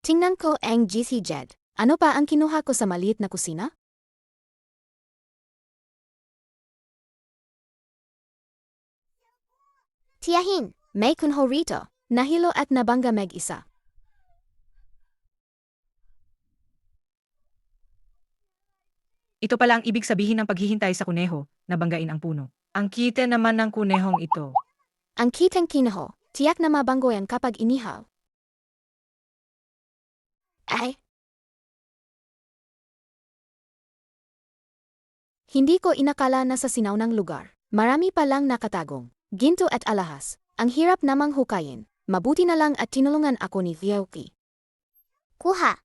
Tingnan ko ang GC Jed. Ano pa ang kinuha ko sa maliit na kusina? Tiyahin, may kunho rito. Nahilo at nabangga meg-isa. Ito pala ang ibig sabihin ng paghihintay sa kuneho, nabanggain ang puno. Ang kita naman ng kunehong ito. Ang kitang kinaho, tiyak na mabanggo yan kapag inihaw. Ay! Hindi ko inakala na sa sinaunang lugar. Marami pa lang nakatagong. Ginto at alahas. Ang hirap namang hukayin. Mabuti na lang at tinulungan ako ni Vyoki. Kuha!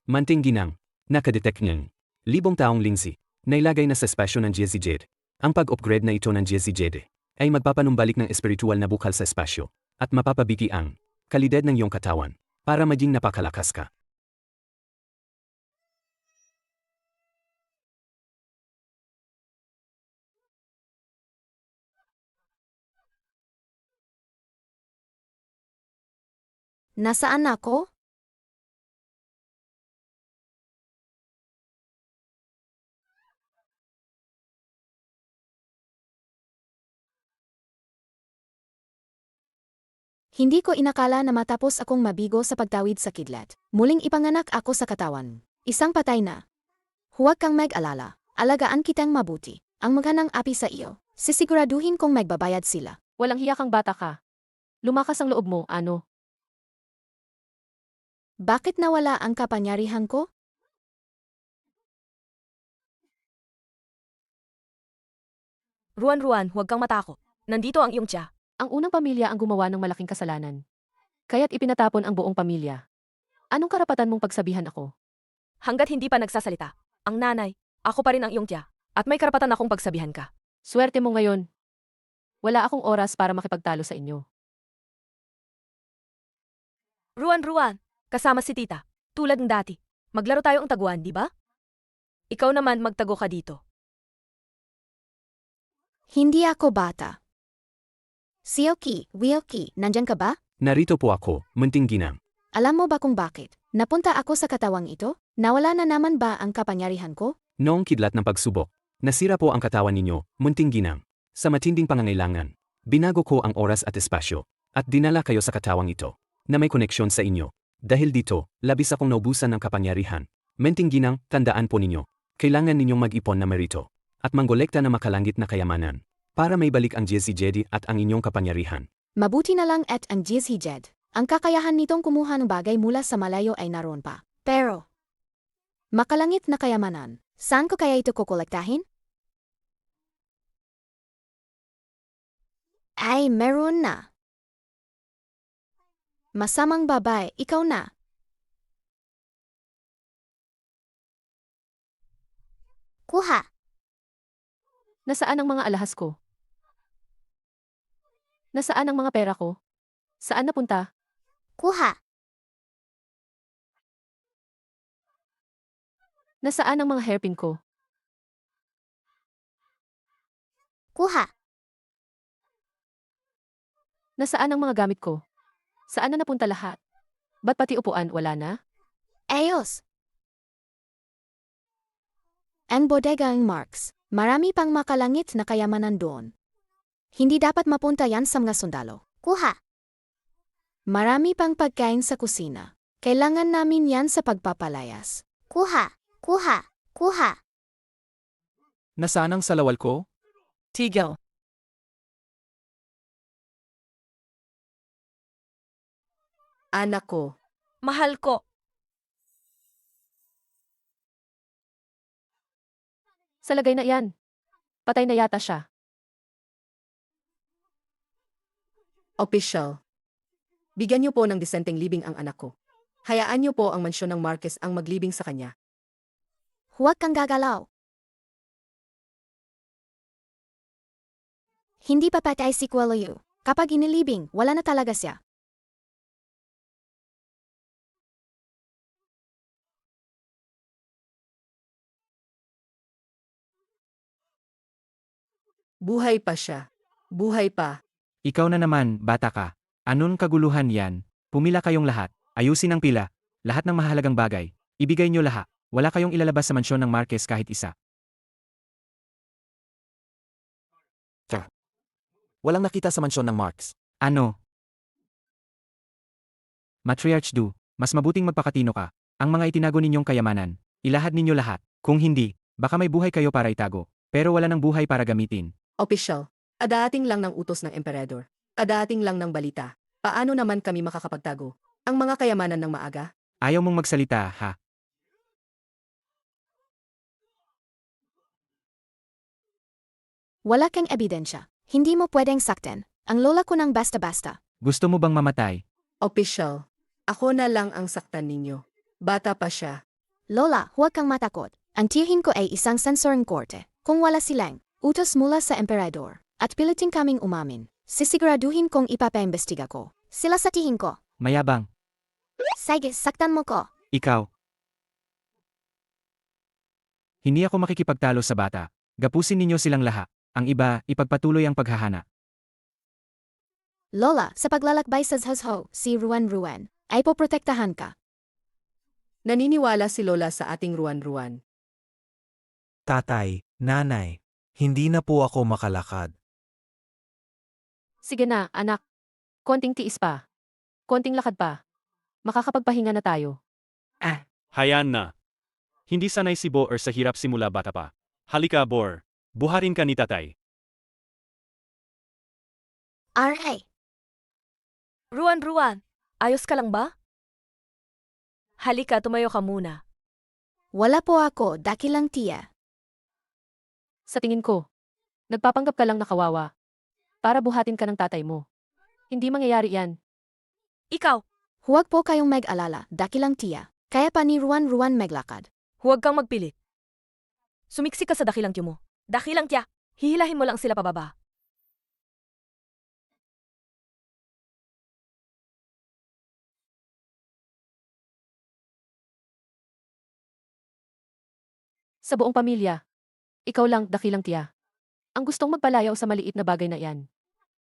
Manting ginang. Nakadetect niyang 1,000 taong lingsi. Nailagay na sa espasyo ng GSZ. Ang pag-upgrade na ito ng GSZ ay magpapanumbalik ng espiritual na bukal sa espasyo at mapapabiki ang kalidad ng iyong katawan para maging napakalakas ka. Nasaan ako? Hindi ko inakala na matapos akong mabigo sa pagtawid sa kidlat. Muling ipanganak ako sa katawan. Isang patay na. Huwag kang mag-alala. Alagaan kitang mabuti. Ang maghanang api sa iyo. Sisiguraduhin kong magbabayad sila. Walang hiya kang bata ka. Lumakas ang loob mo, ano? Bakit nawala ang kapangyarihan ko? Ruan, huwag kang matakot. Nandito ang iyong tiya. Ang unang pamilya ang gumawa ng malaking kasalanan. Kaya't ipinatapon ang buong pamilya. Anong karapatan mong pagsabihan ako? Hanggat hindi pa nagsasalita, ang nanay, ako pa rin ang iyong tiya. At may karapatan akong pagsabihan ka. Swerte mo ngayon. Wala akong oras para makipagtalo sa inyo. Ruan, kasama si tita. Tulad ng dati. Maglaro tayo ang taguan, di ba? Ikaw naman magtago ka dito. Hindi ako bata. Sioki, Wioki, nandyan ka ba? Narito po ako, munting ginang. Alam mo ba kung bakit? Napunta ako sa katawang ito? Nawala na naman ba ang kapangyarihan ko? Noong kidlat ng pagsubok, nasira po ang katawan ninyo, munting ginang. Sa matinding pangangailangan, binago ko ang oras at espasyo, at dinala kayo sa katawang ito, na may koneksyon sa inyo. Dahil dito, labis akong naubusan ng kapangyarihan. Munting ginang, tandaan po ninyo, kailangan ninyong mag-ipon na merito, at manggolekta na makalangit na kayamanan, para may balik ang GSZ at ang inyong kapangyarihan. Mabuti na lang at ang GSZ Jed. Ang kakayahan nitong kumuha ng bagay mula sa malayo ay naroon pa. Pero, makalangit na kayamanan, saan ko kaya ito kukolektahin? Ay, meron na. Masamang babae, ikaw na. Kuha. Nasaan ang mga alahas ko? Nasaan ang mga pera ko? Saan napunta? Kuha. Nasaan ang mga hairpin ko? Kuha. Nasaan ang mga gamit ko? Saan na napunta lahat? Ba't pati upuan wala na? Ayos. Ang bodega ang Marks. Marami pang makalangit na kayamanan doon. Hindi dapat mapunta yan sa mga sundalo. Kuha. Marami pang pagkain sa kusina. Kailangan namin yan sa pagpapalayas. Kuha. Nasaan ang salawal ko? Tigil. Anak ko, Mahal ko. Sa lagay na iyan. Patay na yata siya. official. Bigyan niyo po ng disenteng libing ang anak ko. Hayaan niyo po ang mansyon ng Marquez ang maglibing sa kanya. Huwag kang gagalaw. Hindi papatay si Kualayu. Kapag inilibing, wala na talaga siya. Buhay pa siya. Buhay pa. Ikaw na naman, bata ka. Anong kaguluhan yan? Pumila kayong lahat. Ayusin ang pila. Lahat ng mahalagang bagay. Ibigay nyo lahat. Wala kayong ilalabas sa mansyon ng Marquez kahit isa. Walang nakita sa mansyon ng Marks. Ano? Matriarch Du, mas mabuting magpakatino ka. Ang mga itinago ninyong kayamanan, ilahad ninyo lahat. Kung hindi, baka may buhay kayo para itago. Pero wala ng buhay para gamitin. Official, adaating lang ng utos ng emperador. Adaating lang ng balita. Paano naman kami makakapagtago? Ang mga kayamanan ng maaga? Ayaw mong magsalita, ha? Wala kang ebidensya. Hindi mo pwedeng sakten. Ang lola ko ng basta-basta. Gusto mo bang mamatay? Official, ako na lang ang saktan ninyo. Bata pa siya. Lola, huwag kang matakot. Ang tiyahin ko ay isang sensorong korte. Kung wala silang utos mula sa emperador at pilitin kaming umamin, sisiguraduhin kong ipapaimbestiga ko sila sa tihin ko. Mayabang. Sige, saktan mo ko. Ikaw. Hindi ako makikipagtalo sa bata. Gapusin ninyo silang lahat. Ang iba, ipagpatuloy ang paghahana. Lola, sa paglalakbay sa Zhuzhou, si Ruan ay poprotektahan ka. Naniniwala si Lola sa ating ruan-ruan. Tatay, nanay, hindi na po ako makalakad. Sige na, anak. Konting tiis pa. Konting lakad pa. Makakapagpahinga na tayo. Hayaan na. Hindi sanay si Boer sa hirap simula bata pa. Halika, Boer. Buharin ka ni tatay. Aray! Ruan, ayos ka lang ba? Halika, tumayo ka muna. Wala po ako, dakilang tiya. Sa tingin ko, nagpapanggap ka lang na kawawa. Para buhatin ka ng tatay mo. Hindi mangyayari yan. Ikaw, Huwag po kayong mag-alala, dakilang tiya. Kaya pa ni Ruan maglakad. huwag kang magpilit. Sumiksi ka sa dakilang tiyo mo. Dakilang tiya, hihilahin mo lang sila pababa. Sa buong pamilya, ikaw lang, dakilang tiya. Ang gustong magpalayaw sa maliit na bagay na yan.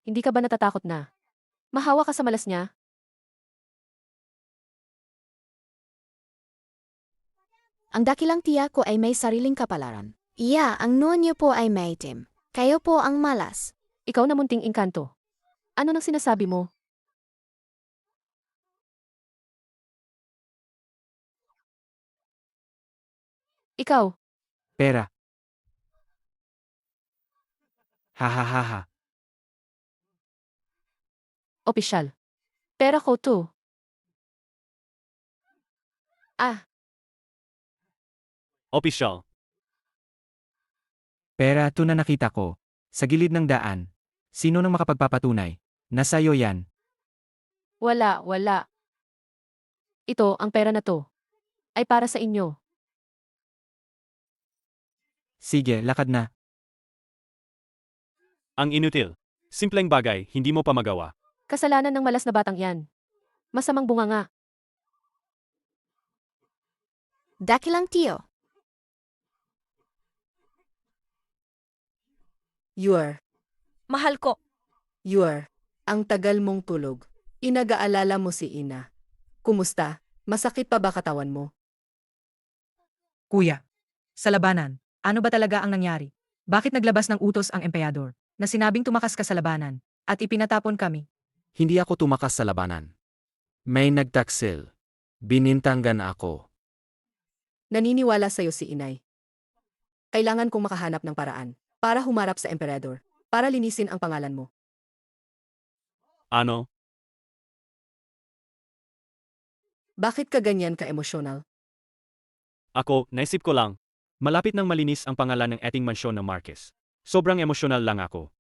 Hindi ka ba natatakot na? Mahawa ka sa malas niya? Ang dakilang tiya ko ay may sariling kapalaran. Iya, ang noon niyo po ay may itim. Kayo po ang malas. Ikaw na munting engkanto. Ano nang sinasabi mo? Ikaw, Pera. Ha ha ha ha. opisyal. Pera ko to. Ah, Official. Pera to na nakita ko. Sa gilid ng daan. Sino nang makapagpapatunay? Nasa'yo yan. wala. Ito, ang pera na to. Ay para sa inyo. Sige, lakad na. Ang inutil. Simpleng bagay, hindi mo pa magawa. Kasalanan ng malas na batang yan. Masamang bunganga. Dakilang tiyo. You're, Mahal ko. ang tagal mong tulog. Inagaalala mo si Ina. Kumusta? Masakit pa ba katawan mo? Kuya, sa labanan, ano ba talaga ang nangyari? Bakit naglabas ng utos ang emperador na sinabing tumakas ka sa labanan at ipinatapon kami? Hindi ako tumakas sa labanan. May nagtaksil. Binintangan ako. Naniniwala sa'yo si Inay. Kailangan kong makahanap ng paraan para humarap sa emperador, para linisin ang pangalan mo. Ano? Bakit ka ganyan ka-emosyonal? Ako, naisip ko lang. Malapit nang malinis ang pangalan ng ating mansyon ng Marquez. Sobrang emosyonal lang ako.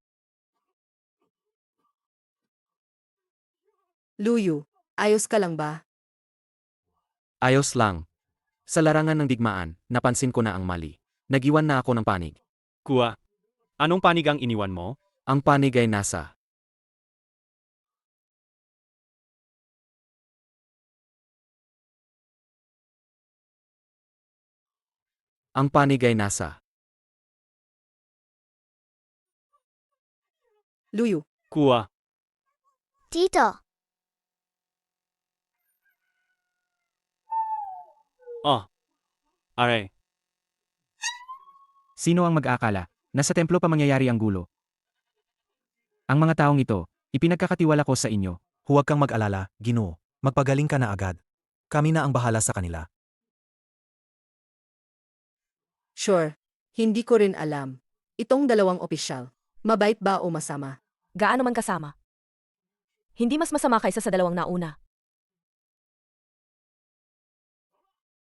Luyu, ayos ka lang ba? Ayos lang. Sa larangan ng digmaan, napansin ko na ang mali. Nagiwan na ako ng panig. Kuya, anong panig ang iniwan mo? Ang panig ay nasa. Ang panig ay nasa. Luyu, Kuya, Tito. Oh, aray. Sino ang mag-aakala na sa templo pa mangyayari ang gulo? Ang mga taong ito, ipinagkakatiwala ko sa inyo. Huwag kang mag-alala, Ginoo. Magpagaling ka na agad. Kami na ang bahala sa kanila. Sure, hindi ko rin alam. Itong dalawang opisyal, mabait ba o masama? Gaano man kasama. Hindi mas masama kaysa sa dalawang nauna.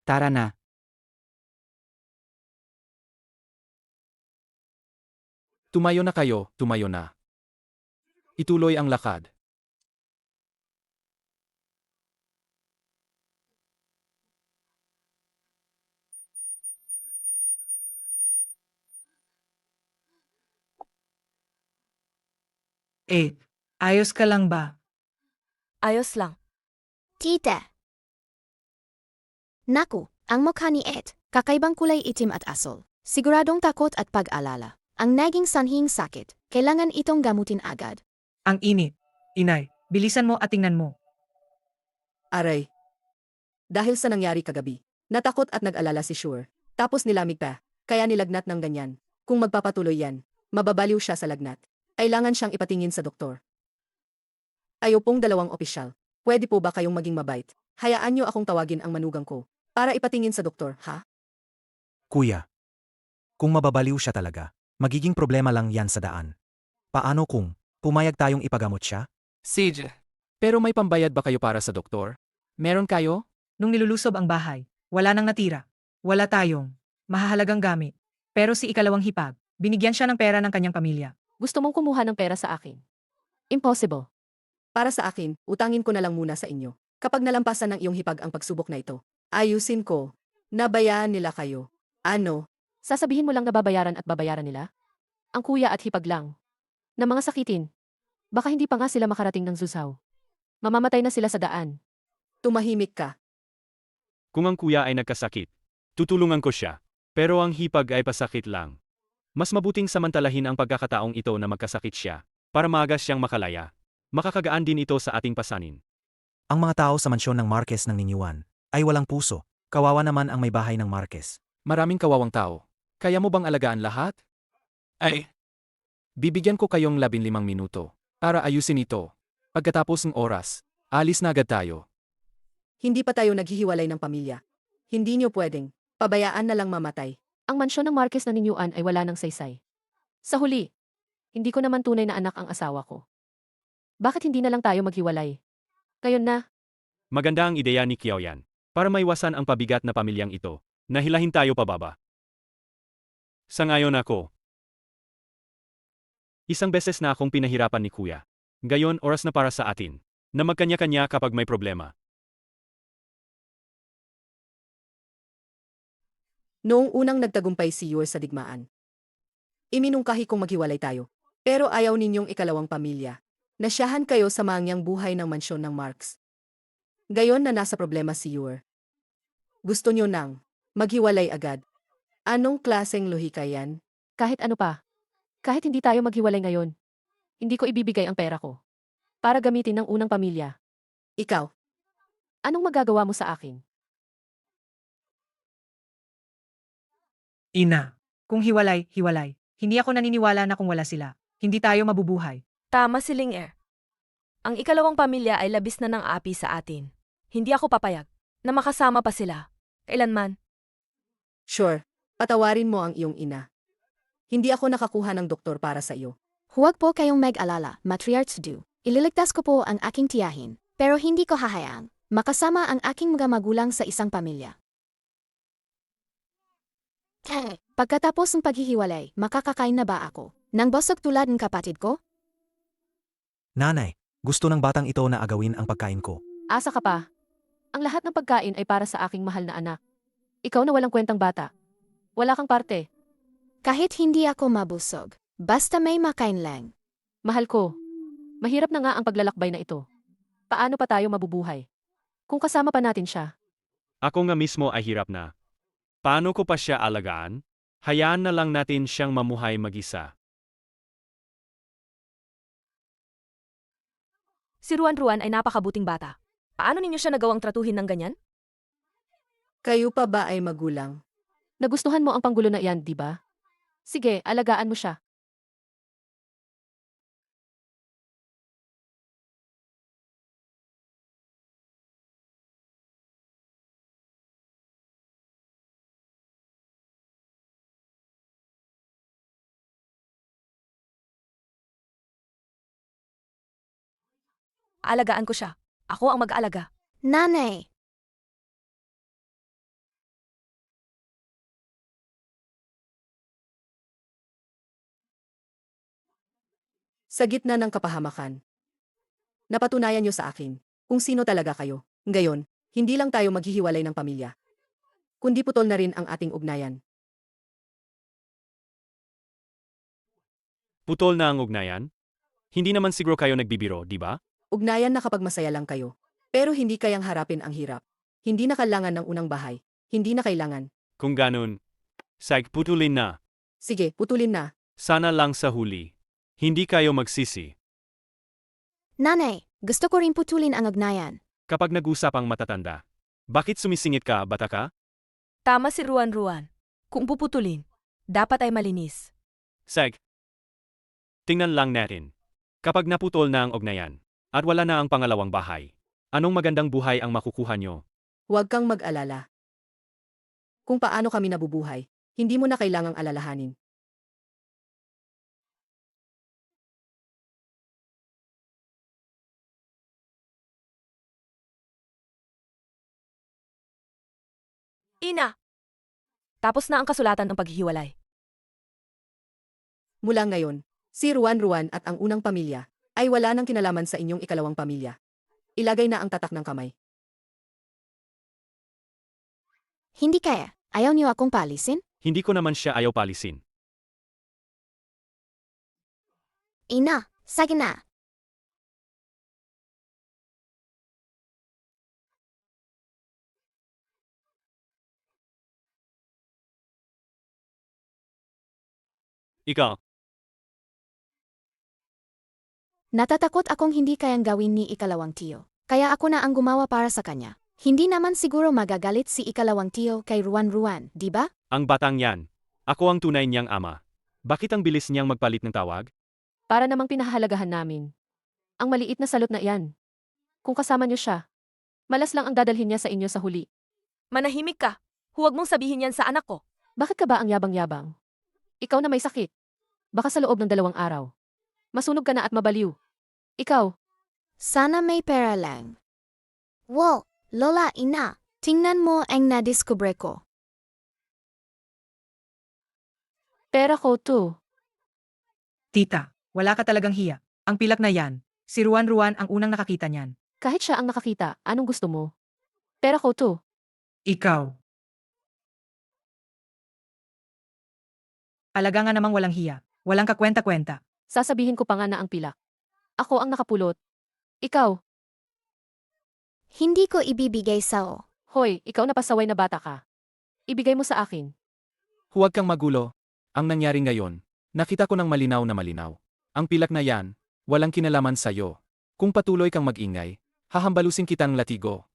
Tara na. Tumayo na kayo, tumayo na. Ituloy ang lakad. Ayos ka lang ba? Ayos lang. Tita. Naku, ang mukha ni Ed, kakaibang kulay itim at asol. Siguradong takot at pag-alala. Ang naging sanhing sakit, kailangan itong gamutin agad. Ang init. Inay, bilisan mo at tingnan mo. Aray. Dahil sa nangyari kagabi, natakot at nag-alala si Sure. Tapos nilamig pa, kaya nilagnat ng ganyan. Kung magpapatuloy yan, mababaliw siya sa lagnat. Kailangan siyang ipatingin sa doktor. Ayo pong dalawang opisyal. Pwede po ba kayong maging mabait? Hayaan niyo akong tawagin ang manugang ko para ipatingin sa doktor, ha? Kuya. Kung mababaliw siya talaga, magiging problema lang yan sa daan. Paano kung pumayag tayong ipagamot siya? Sige. Pero may pambayad ba kayo para sa doktor? Meron kayo? Nung nilulusob ang bahay, wala nang natira. Wala tayong mahahalagang gamit. Pero si ikalawang hipag, binigyan siya ng pera ng kanyang pamilya. Gusto mong kumuha ng pera sa akin. Impossible. Para sa akin, utangin ko na lang muna sa inyo. Kapag nalampasan ng iyong hipag ang pagsubok na ito, ayusin ko. Nabayaan nila kayo. Ano? Sasabihin mo lang na babayaran at babayaran nila? Ang kuya at hipag lang. Na mga sakitin. Baka hindi pa nga sila makarating ng Zusaw. Mamamatay na sila sa daan. Tumahimik ka. Kung ang kuya ay nagkasakit, tutulungan ko siya. Pero ang hipag ay pasakit lang. Mas mabuting samantalahin ang pagkakataong ito na magkasakit siya, para maaga siyang makalaya. Makakagaan din ito sa ating pasanin. Ang mga tao sa mansyon ng Marquez ng Ninyuan ay walang puso. Kawawa naman ang may bahay ng Marquez. Maraming kawawang tao. Kaya mo bang alagaan lahat? Ay, bibigyan ko kayong 15 minuto para ayusin ito. Pagkatapos ng oras, alis na agad tayo. Hindi pa tayo naghihiwalay ng pamilya. Hindi niyo pwedeng. Pabayaan na lang mamatay. Ang mansyon ng Marquez na Ninyuan ay wala ng saysay. Sa huli, hindi ko naman tunay na anak ang asawa ko. Bakit hindi na lang tayo maghiwalay? Ngayon na, Maganda ang ideya ni Kiaoyan. Para maiwasan ang pabigat na pamilyang ito, nahilahin tayo pababa. Sangayon ako. Isang beses na akong pinahirapan ni Kuya. Gayon oras na para sa atin, na magkanya-kanya kapag may problema. Noong unang nagtagumpay si Yor sa digmaan, iminungkahi kong maghiwalay tayo. Pero ayaw ninyong ikalawang pamilya. Nasyahan kayo sa mangyang buhay ng mansyon ng Marx. Gayon na nasa problema si Yor. Gusto nyo nang maghiwalay agad. Anong klaseng lohika yan? kahit ano pa. Kahit hindi tayo maghiwalay ngayon, hindi ko ibibigay ang pera ko. Para gamitin ng unang pamilya. Ikaw, Anong magagawa mo sa akin? Ina, kung hiwalay, hiwalay. Hindi ako naniniwala na kung wala sila, hindi tayo mabubuhay. Tama si Ling Er. Ang ikalawang pamilya ay labis na ng api sa atin. Hindi ako papayag na makasama pa sila. Kailanman. sure, patawarin mo ang iyong ina. Hindi ako nakakuha ng doktor para sa iyo. Huwag po kayong mag-alala, matriarchs do. Ililigtas ko po ang aking tiyahin, pero hindi ko hahayaang makasama ang aking mga magulang sa isang pamilya. Pagkatapos ng paghihiwalay, makakakain na ba ako? Nang busog tulad ng kapatid ko? Nanay, gusto ng batang ito na agawin ang pagkain ko. Asa ka pa? Ang lahat ng pagkain ay para sa aking mahal na anak. Ikaw na walang kwentang bata. Wala kang parte. Kahit hindi ako mabusog, basta may makain lang. Mahal ko. Mahirap na nga ang paglalakbay na ito. Paano pa tayo mabubuhay? Kung kasama pa natin siya. Ako nga mismo ay hirap na. Paano ko pa siya alagaan? Hayaan na lang natin siyang mamuhay mag-isa. Si Ruan Ruan ay napakabuting bata. Paano ninyo siya nagawang tratuhin ng ganyan? Kayo pa ba ay magulang? Nagustuhan mo ang panggulo na iyan, di ba? Sige, alagaan mo siya. Alagaan ko siya. Ako ang mag-aalaga. Nanay, Sa gitna ng kapahamakan, napatunayan niyo sa akin kung sino talaga kayo. Ngayon, hindi lang tayo maghihiwalay ng pamilya, kundi putol na rin ang ating ugnayan. Putol na ang ugnayan? Hindi naman siguro kayo nagbibiro, di ba? Ugnayan na kapag masaya lang kayo. Pero hindi kayang harapin ang hirap. Hindi na kailangan ng unang bahay. Hindi na kailangan. Kung ganun, putulin na. Sige, putulin na. Sana lang sa huli. Hindi kayo magsisi. nanay, gusto ko rin putulin ang ugnayan. Kapag nag-usap ang matatanda. Bakit sumisingit ka, bata ka? Tama si Ruan. Kung puputulin, dapat ay malinis. Tingnan lang natin. Kapag naputol na ang ugnayan, at wala na ang pangalawang bahay, anong magandang buhay ang makukuha nyo? Huwag kang mag-alala. Kung paano kami nabubuhay, hindi mo na kailangang alalahanin. Ina! Tapos na ang kasulatan ng paghihiwalay. Mula ngayon, si Ruan at ang unang pamilya ay wala nang kinalaman sa inyong ikalawang pamilya. Ilagay na ang tatak ng kamay. Hindi kaya, ayaw niyo akong palisin? Hindi ko naman siya ayaw palisin. Ina, sige na. Ikaw, Natatakot akong hindi kayang gawin ni ikalawang tiyo. Kaya ako na ang gumawa para sa kanya. Hindi naman siguro magagalit si ikalawang tiyo kay Ruan, di ba? ang batang yan. Ako ang tunay niyang ama. Bakit ang bilis niyang magpalit ng tawag? Para namang pinahahalagahan namin. Ang maliit na salot na iyan. Kung kasama niyo siya, malas lang ang dadalhin niya sa inyo sa huli. Manahimik ka. Huwag mong sabihin yan sa anak ko. Bakit ka ba ang yabang-yabang? Ikaw na may sakit. Baka sa loob ng 2 araw. Masunog ka na at mabaliw. Ikaw, Sana may pera lang. Wow, Lola, ina, tingnan mo ang nadiskubre ko. pera ko to. Tita, wala ka talagang hiya. Ang pilak na yan, si Ruan ang unang nakakita niyan. Kahit siya ang nakakita, anong gusto mo? Pera ko to. Ikaw. Alaga nga namang walang hiya. Walang kakwenta-kwenta. Sasabihin ko pa nga na ang pilak. Ako ang nakapulot. Ikaw, Hindi ko ibibigay sa'yo. hoy, ikaw na pasaway na bata ka. Ibigay mo sa akin. Huwag kang magulo. Ang nangyari ngayon, nakita ko ng malinaw na malinaw. Ang pilak na yan, walang kinalaman sa'yo. Kung patuloy kang mag-ingay, hahambalusin kitang latigo.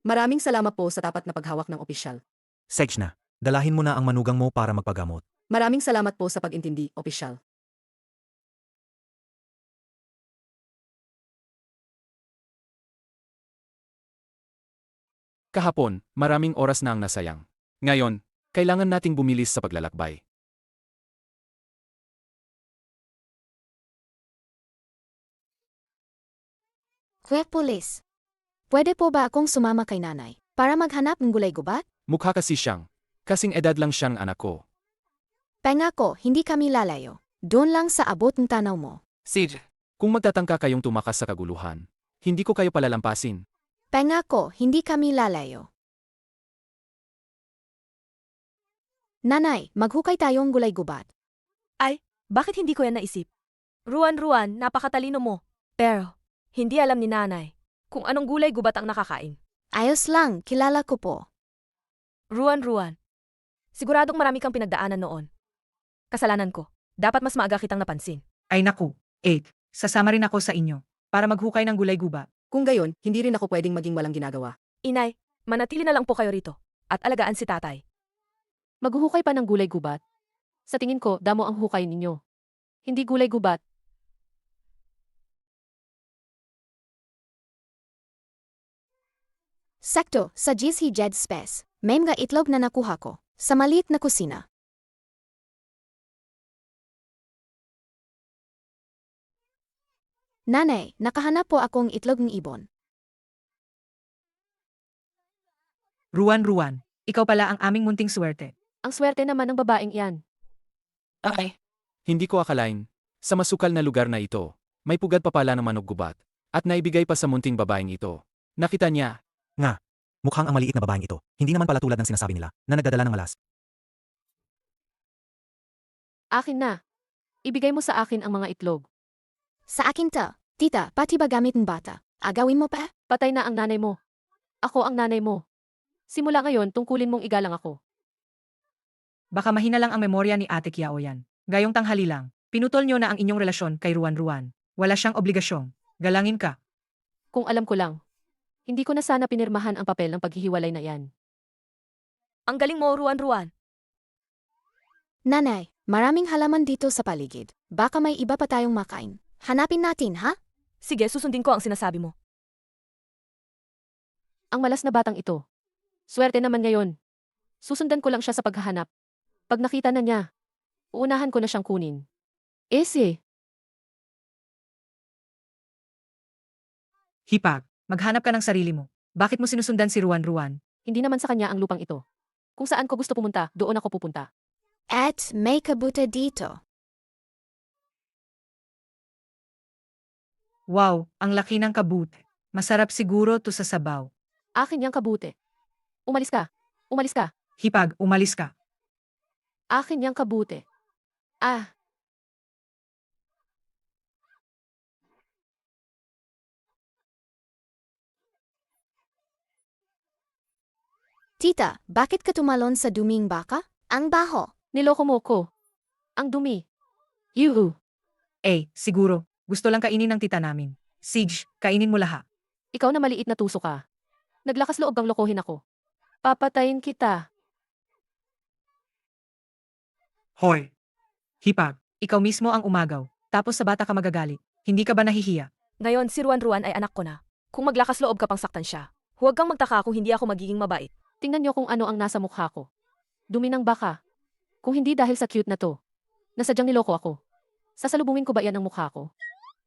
Maraming salamat po sa tapat na paghawak ng opisyal. Sejna, dalahin mo na ang manugang mo para magpagamot. Maraming salamat po sa pag-intindi, opisyal. Kahapon, maraming oras na ang nasayang. Ngayon, kailangan nating bumilis sa paglalakbay. Kuya Pulis, pwede po ba akong sumama kay nanay para maghanap ng gulay-gubat? Mukha kasi siyang, kasing edad lang siyang anak ko. Pangako, hindi kami lalayo. Doon lang sa abot ng tanaw mo. Sid, kung magtatangka kayong tumakas sa kaguluhan, hindi ko kayo palalampasin. Pangako, hindi kami lalayo. Nanay, maghukay tayong gulay-gubat. Bakit hindi ko yan naisip? Ruan, napakatalino mo. Pero, hindi alam ni nanay kung anong gulay gubat ang nakakain. Ayos lang, kilala ko po. Ruan, siguradong marami kang pinagdaanan noon. Kasalanan ko. Dapat mas maaga kitang napansin. Ay naku, 8. Sasama rin ako sa inyo para maghukay ng gulay-guba. Kung gayon, hindi rin ako pwedeng maging walang ginagawa. Inay, Manatili na lang po kayo rito. At alagaan si tatay. Maghuhukay pa ng gulay gubat? Sa tingin ko, damo ang hukay ninyo. Hindi gulay gubat. Sakto, sa GC Jed Space. May mga itlog na nakuha ko. Sa maliit na kusina. Nanay, nakahanap po akong itlog ng ibon. Ruan, ikaw pala ang aming munting swerte. Ang swerte naman ng babaeng iyan. Ay, hindi ko akalain. Sa masukal na lugar na ito, may pugad pa pala ng manok gubat. At naibigay pa sa munting babaeng ito. Nakita niya, Mukhang ang maliit na babaeng ito. Hindi naman pala tulad ng sinasabi nila, na nagdadala ng malas. Akin na. Ibigay mo sa akin ang mga itlog. Sa akin to, tita, pati ba gamit ng bata? Agawin mo pa? Patay na ang nanay mo. Ako ang nanay mo. Simula ngayon, tungkulin mong igalang ako. Baka mahina lang ang memorya ni Ate Kiao yan. Gayong tanghali lang, pinutol nyo na ang inyong relasyon kay Ruan. Wala siyang obligasyong. Galangin ka. Kung alam ko lang. Hindi ko na sana pinirmahan ang papel ng paghihiwalay na yan. Ang galing mo, Ruan. Nanay, maraming halaman dito sa paligid. Baka may iba pa tayong makain. Hanapin natin, ha? Sige, susundin ko ang sinasabi mo. Ang malas na batang ito. Swerte naman ngayon. Susundan ko lang siya sa paghahanap. Pag nakita na niya, uunahan ko na siyang kunin. Hipag, maghanap ka ng sarili mo. Bakit mo sinusundan si Ruan? Hindi naman sa kanya ang lupang ito. Kung saan ko gusto pumunta, doon ako pupunta. At may kabuta dito. Wow, ang laki ng kabute. Masarap siguro to sa sabaw. Akin yang kabute. Umalis ka. Hipag, umalis ka. Akin yang kabute. Ah, Tita, bakit ka tumalon sa duming baka? Ang baho. niloko mo ko. Ang dumi. Yuhu. Siguro, gusto lang kainin ng tita namin. Sige, kainin mo lahat. Ikaw na maliit na tuso ka. Naglakas loob kang lokohin ako. Papatayin kita. Hoy! Hipag, ikaw mismo ang umagaw. Tapos sa bata ka magagalit. Hindi ka ba nahihiya? Ngayon, si Ruan ay anak ko na. Kung maglakas loob ka pang saktan siya, huwag kang magtaka kung hindi ako magiging mabait. Tingnan niyo kung ano ang nasa mukha ko. Dumi ng baka. Kung hindi dahil sa cute na to, nasadyang niloko ako. Sasalubungin ko ba yan ang mukha ko?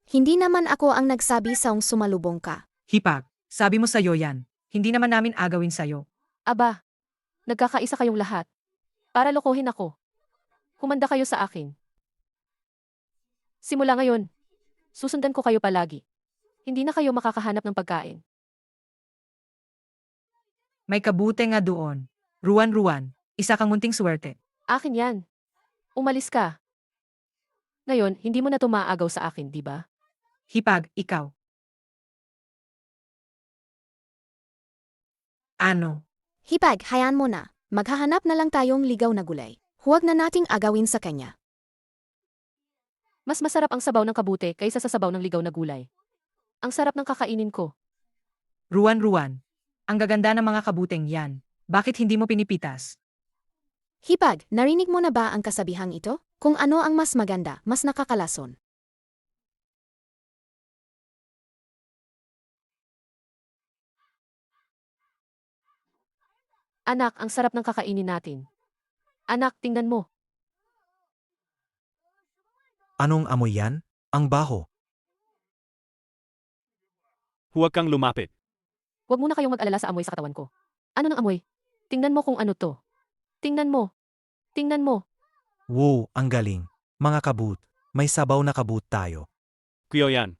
Hindi naman ako ang nagsabi sa sumalubong ka. Hipag, sabi mo sa'yo yan. Hindi naman namin agawin sa'yo. Aba, nagkakaisa kayong lahat. Para lokohin ako. Kumanda kayo sa akin. Simula ngayon, susundan ko kayo palagi. Hindi na kayo makakahanap ng pagkain. May kabute nga doon. Ruan, isa kang munting swerte. Akin yan. Umalis ka. Ngayon, hindi mo na tumaagaw sa akin, di ba? Hipag, ikaw. Ano? Hipag, hayaan mo na. Maghahanap na lang tayong ligaw na gulay. Huwag na nating agawin sa kanya. Mas masarap ang sabaw ng kabute kaysa sa sabaw ng ligaw na gulay. Ang sarap ng kakainin ko. Ruan, ang gaganda ng mga kabuteng yan. Bakit hindi mo pinipitas? Hipag, narinig mo na ba ang kasabihang ito? Kung ano ang mas maganda, mas nakakalason. Anak, ang sarap ng kakainin natin. Anak, tingnan mo. Anong amoy yan? Ang baho. huwag kang lumapit. Huwag muna kayong mag-alala sa amoy sa katawan ko. Ano ng amoy? Tingnan mo kung ano to. Tingnan mo. Wow, ang galing. Mga kabut, may sabaw na kabut tayo. Kuya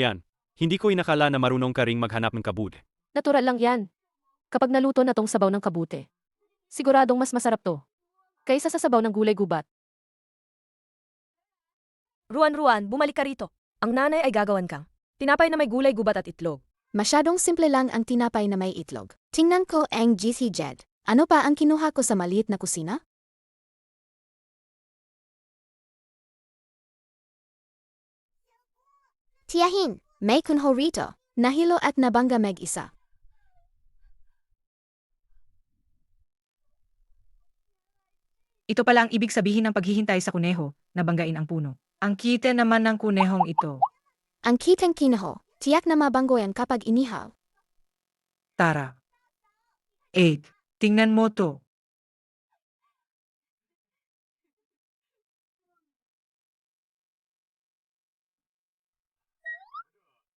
yan, hindi ko inakala na marunong ka ring maghanap ng kabud. Natural lang yan. Kapag naluto na tong sabaw ng kabute, siguradong mas masarap to. Kaysa sa sabaw ng gulay gubat. Ruan, bumalik ka rito. Ang nanay ay gagawan kang tinapay na may gulay, gubat at itlog. Masyadong simple lang ang tinapay na may itlog. Tingnan ko ang GC Jed. Ano pa ang kinuha ko sa maliit na kusina? Tiyahin, may kunho rito. Nahilo at nabangga mag-isa. Ito pala ang ibig sabihin ng paghihintay sa kuneho, na banggain ang puno. Ang kita naman ng kunehong ito. Ang kitang kinaho, tiyak na mabanggoyan kapag inihaw. Tara. 8. Tingnan mo to.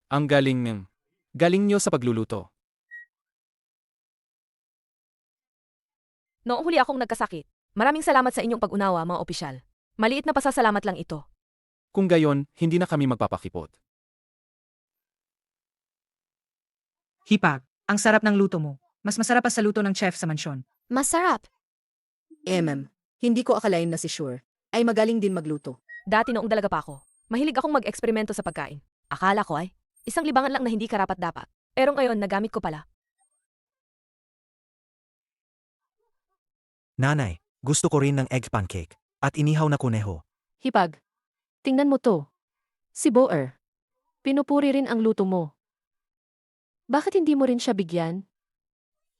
Ang galing nyo sa pagluluto. Noong huli akong nagkasakit, maraming salamat sa inyong pag-unawa, mga opisyal. Maliit na pasasalamat lang ito. Kung gayon, hindi na kami magpapakipot. Hipag, ang sarap ng luto mo. Mas masarap pa sa luto ng chef sa mansyon. Masarap. Hindi ko akalain na si Shure ay magaling din magluto. Dati noong dalaga pa ako, mahilig akong mag-eksperimento sa pagkain. Akala ko ay, isang libangan lang na hindi karapat-dapat. Pero ngayon, nagamit ko pala. Nanay, gusto ko rin ng egg pancake at inihaw na kuneho. Hipag, tingnan mo to. Si Boer. Pinupuri rin ang luto mo. Bakit hindi mo rin siya bigyan?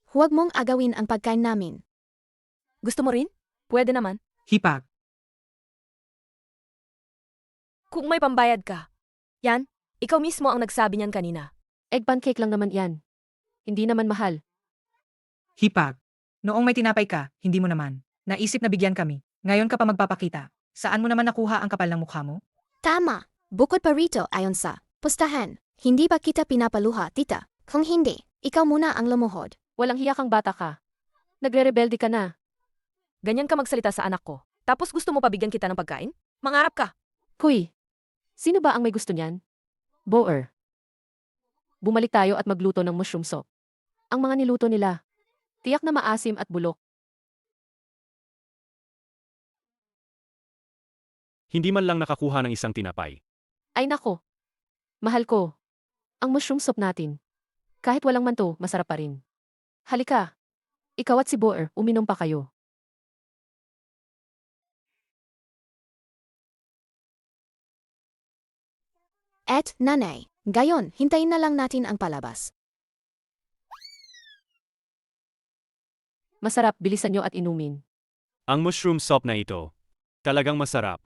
Huwag mong agawin ang pagkain namin. Gusto mo rin? Pwede naman. Hipag, Kung may pambayad ka. Yan, ikaw mismo ang nagsabi niyan kanina. Egg pancake lang naman yan. Hindi naman mahal. hipag. Noong may tinapay ka, hindi mo naman. Naisip na bigyan kami. Ngayon ka pa magpapakita. Saan mo naman nakuha ang kapal ng mukha mo? Tama. Bukod pa rito ayon sa pustahan, hindi ba kita pinapaluha, tita? Kung hindi, ikaw muna ang lumuhod. Walang hiya kang bata ka. Nagre-rebelde ka na. Ganyan ka magsalita sa anak ko. Tapos gusto mo pabigyan kita ng pagkain? Mangarap ka. Kuy, sino ba ang may gusto niyan? Boer. Bumalik tayo at magluto ng mushroom soup. Ang mga niluto nila, tiyak na maasim at bulok. Hindi man lang nakakuha ng isang tinapay. Ay nako. Mahal ko. Ang mushroom soup natin. Kahit walang manto, masarap pa rin. Halika. Ikaw at si Boer, uminom pa kayo. Et, nanay, gayon, hintayin na lang natin ang palabas. Masarap, bilisan nyo at inumin. Ang mushroom soup na ito, talagang masarap.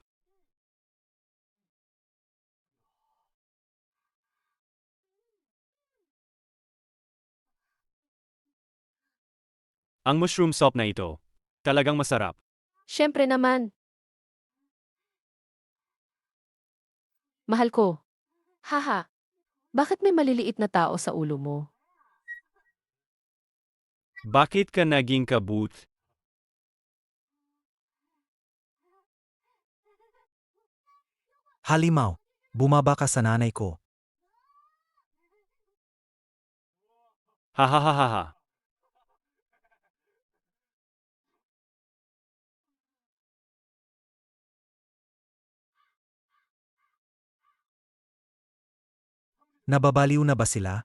Ang mushroom soup na ito, talagang masarap. Siyempre naman. Mahal ko. Haha. Bakit may maliliit na tao sa ulo mo? Bakit ka naging kabut? Halimaw, bumaba ka sa nanay ko. Hahaha. Nababaliw na ba sila?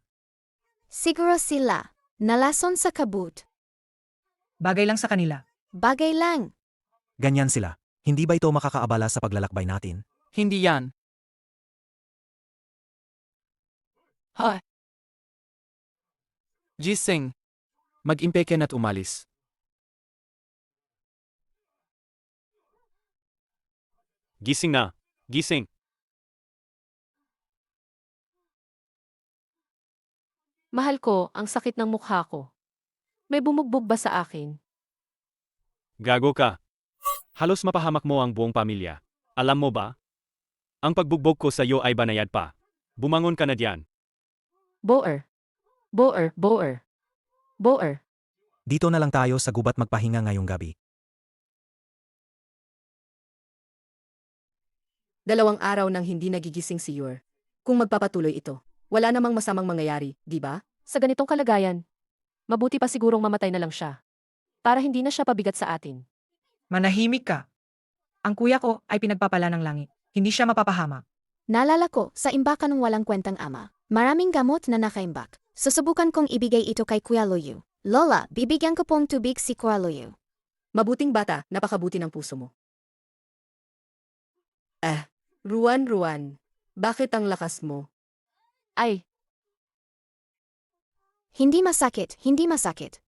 Siguro sila, nalason sa kabut. Bagay lang sa kanila. Bagay lang. Ganyan sila. Hindi ba ito makakaabala sa paglalakbay natin? Hindi yan. Hi. Gising. Mag-impeken at umalis. Gising na. Gising. Mahal ko, ang sakit ng mukha ko. May bumugbog ba sa akin? Gago ka. Halos mapahamak mo ang buong pamilya. Alam mo ba? Ang pagbugbog ko sa iyo ay banayad pa. Bumangon ka na diyan. Boer. Boer, Boer. Boer. Dito na lang tayo sa gubat magpahinga ngayong gabi. 2 araw nang hindi nagigising si Yor. Kung magpapatuloy ito, wala namang masamang mangyayari, di ba? Sa ganitong kalagayan, mabuti pa sigurong mamatay na lang siya. Para hindi na siya pabigat sa atin. Manahimik ka. Ang kuya ko ay pinagpapala ng langit. Hindi siya mapapahamak. Naalala ko sa imbakan ng walang kwentang ama. Maraming gamot na nakaimbak. Susubukan kong ibigay ito kay Kuya Luyu. Lola, bibigyan ko pong tubig si Kuya Luyu. Mabuting bata, napakabuti ng puso mo. Ruan, bakit ang lakas mo? Ay, Hindi masakit, hindi masakit.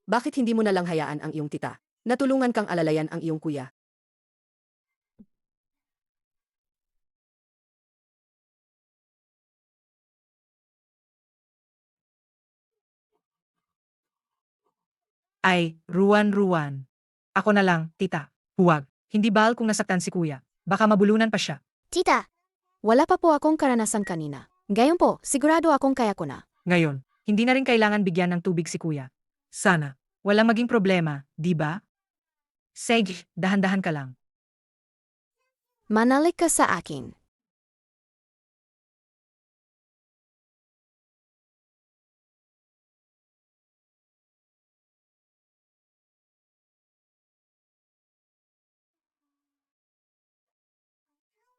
Bakit hindi mo na lang hayaan ang iyong tita? Natulungan kang alalayan ang iyong kuya. Ay, Ruan. Ako na lang, tita. Huwag. Hindi bahal kung nasaktan si kuya. Baka mabulunan pa siya. Tita! Wala pa po akong karanasan kanina. Gayon po, sigurado akong kaya ko na. Ngayon, hindi na rin kailangan bigyan ng tubig si kuya. Sana. Walang maging problema, di ba? Sige, dahan-dahan ka lang. Manalik ka sa akin.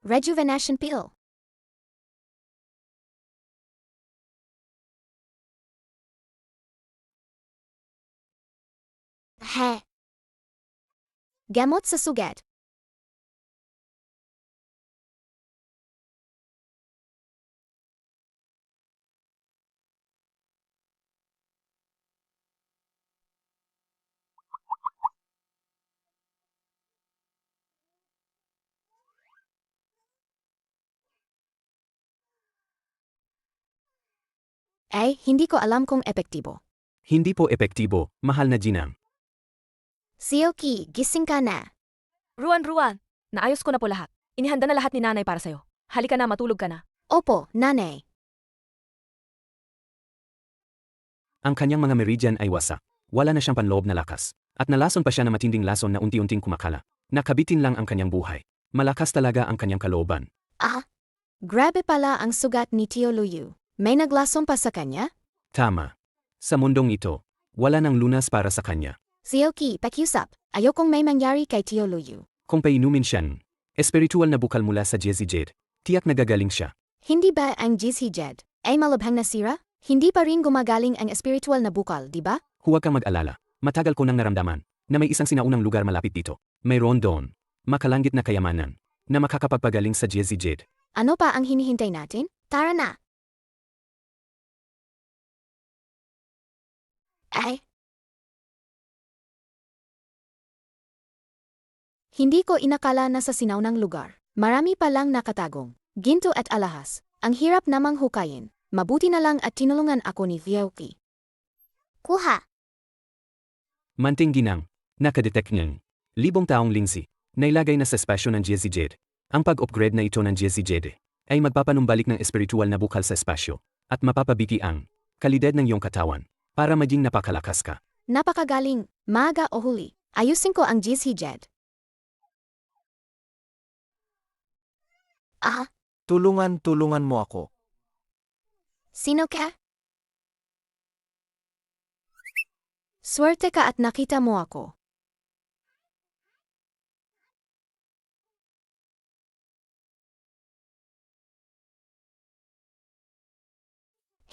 Rejuvenation pill. He. Gamot sa sugat. Ay, hindi ko alam kung epektibo. Hindi po epektibo, mahal na ginang. Sioki, gising ka na. Ruan, naayos ko na po lahat. Inihanda na lahat ni nanay para sa'yo. Halika na, matulog ka na. Opo, nanay. Ang kanyang mga meridian ay wasak. Wala na siyang panloob na lakas. At nalason pa siya na matinding lason na unti-unting kumakala. Nakabitin lang ang kanyang buhay. Malakas talaga ang kanyang kalooban. Ah, grabe pala ang sugat ni Tio Luyu. May naglason pa sa kanya? Tama. Sa mundong ito, wala nang lunas para sa kanya. Sioki, pakiusap. Ayokong may mangyari kay Tio Luyu. Kung painumin siya, espiritual na bukal mula sa Jezzy Jade, tiyak nagagaling siya. Hindi ba ang Jizzy Jed ay malabhang nasira? Hindi pa rin gumagaling ang spiritual na bukal, di ba? Huwag kang mag-alala. Matagal ko nang naramdaman na may isang sinaunang lugar malapit dito. Mayroon doon, makalanggit na kayamanan, na makakapagpagaling sa Jezzy Jade. Ano pa ang hinihintay natin? Tara na! Ay! Hindi ko inakala na sa sinaunang lugar. Marami palang nakatagong. Ginto at alahas. Ang hirap namang hukayin. Mabuti na lang at tinulungan ako ni Vyoki. Kuha! Manting ginang, nakadetect niyang 1,000 taong lingsi, nailagay na sa espasyo ng Jezzy Jade. Ang pag-upgrade na ito ng Jezzy Jade ay magpapanumbalik ng espiritual na bukal sa espasyo at mapapabiki ang kalidad ng iyong katawan para maging napakalakas ka. Napakagaling. Maaga o huli. Ayusin ko ang Jizzy Jed. Ah, Tulungan mo ako. sino ka? Swerte ka at nakita mo ako.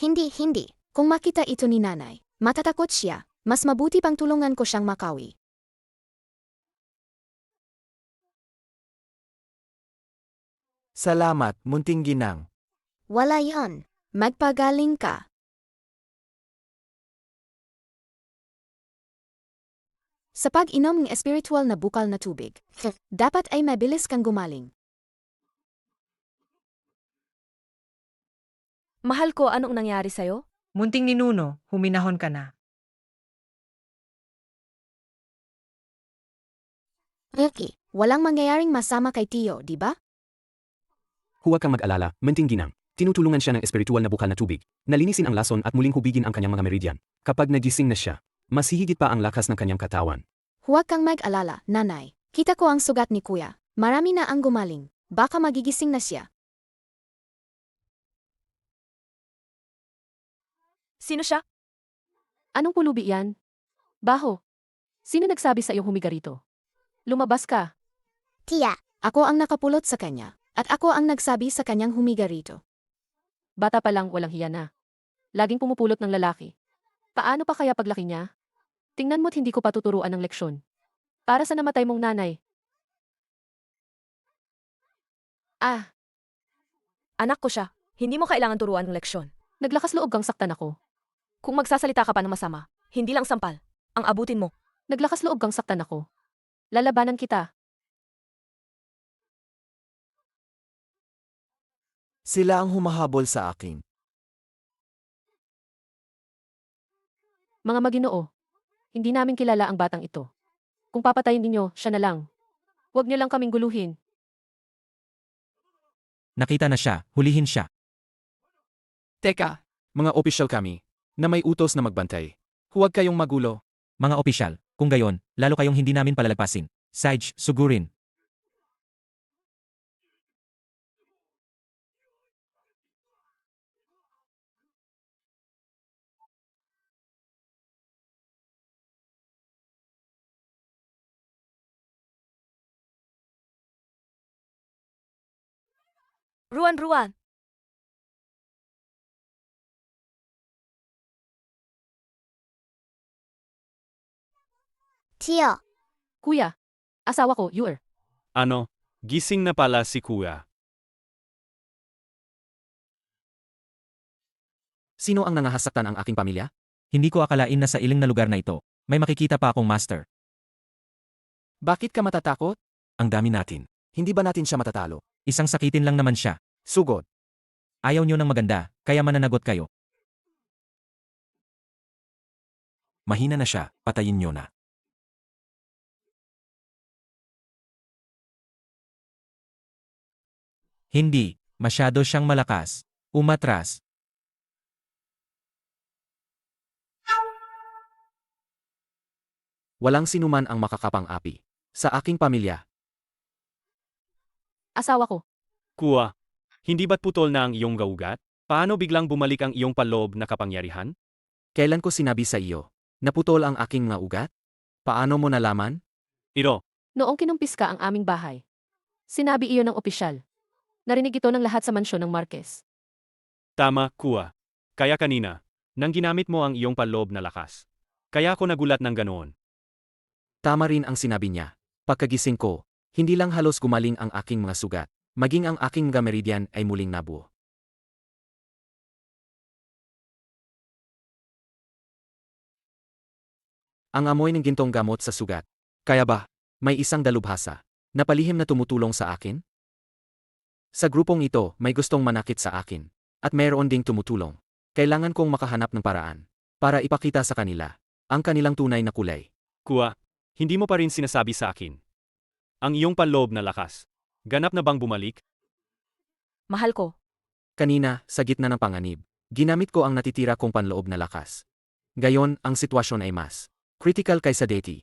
Hindi. Kung makita ito ni nanay, matatakot siya. Mas mabuti pang tulungan ko siyang makawi. Salamat, munting ginang. Wala yon. Magpagaling ka. Sa pag-inom ng espiritual na bukal na tubig, dapat ay mabilis kang gumaling. Mahal ko, anong nangyari sa'yo? Munting ninuno, huminahon ka na. Ricky, walang mangyayaring masama kay Tio, di ba? Huwag kang mag-alala, manting ginang. Tinutulungan siya ng espiritual na bukal na tubig. Nalinisin ang lason at muling hubigin ang kanyang mga meridian. Kapag nagising na siya, mas hihigit pa ang lakas ng kanyang katawan. Huwag kang mag-alala, nanay. Kita ko ang sugat ni kuya. Marami na ang gumaling. Baka magigising na siya. Sino siya? Anong pulubi yan? Baho. Sino nagsabi sa iyo humiga rito? Lumabas ka. Tia, ako ang nakapulot sa kanya. At ako ang nagsabi sa kanyang humiga rito. Bata pa lang walang hiya na. Laging pumupulot ng lalaki. Paano pa kaya paglaki niya? Tingnan mo't hindi ko patuturuan ng leksyon. Para sa namatay mong nanay. Ah, Anak ko siya. Hindi mo kailangan turuan ng leksyon. Naglakas loob kang saktan ako. Kung magsasalita ka pa ng masama, hindi lang sampal, ang abutin mo. Naglakas loob kang saktan ako. Lalabanan kita. Sila ang humahabol sa akin. Mga maginoo, hindi namin kilala ang batang ito. Kung papatayin ninyo, siya na lang. Huwag niyo lang kaming guluhin. Nakita na siya, hulihin siya. Teka, Mga opisyal kami, na may utos na magbantay. Huwag kayong magulo. Mga opisyal, kung gayon, lalo kayong hindi namin palalagpasin. Sage, sugurin. Ruan. Tio, Kuya, asawa ko, Yuer. Ano, gising na pala si Kuya. Sino ang nangahasaktan ang aking pamilya? Hindi ko akalain na sa iling na lugar na ito, may makikita pa akong master. bakit ka matatakot? Ang dami natin. Hindi ba natin siya matatalo? Isang sakitin lang naman siya. Sugod. Ayaw nyo ng maganda, kaya mananagot kayo. Mahina na siya, patayin nyo na. Hindi, masyado siyang malakas. Umatras. Walang sinuman ang makakapang-api. Sa aking pamilya, Asawa ko. Kuya, hindi ba't putol na ang iyong gaugat? Paano biglang bumalik ang iyong paloob na kapangyarihan? kailan ko sinabi sa iyo, naputol ang aking mga ugat? Paano mo nalaman? Iro, Noong kinumpis ka ang aming bahay. Sinabi iyon ng opisyal. Narinig ito ng lahat sa mansyon ng Marquez. tama, Kuya. Kaya kanina, nang ginamit mo ang iyong paloob na lakas. Kaya ako nagulat ng ganoon. Tama rin ang sinabi niya. Pagkagising ko, hindi lang halos gumaling ang aking mga sugat, maging ang aking mga meridian ay muling nabuo. Ang amoy ng gintong gamot sa sugat. Kaya ba, may isang dalubhasa na palihim na tumutulong sa akin? Sa grupong ito, may gustong manakit sa akin. At mayroon ding tumutulong. Kailangan kong makahanap ng paraan para ipakita sa kanila ang kanilang tunay na kulay. Kuya, hindi mo pa rin sinasabi sa akin. Ang iyong paloob na lakas. Ganap na bang bumalik? Mahal ko. Kanina, sa gitna ng panganib, ginamit ko ang natitira kong panloob na lakas. Gayon, ang sitwasyon ay mas critical kaysa dati.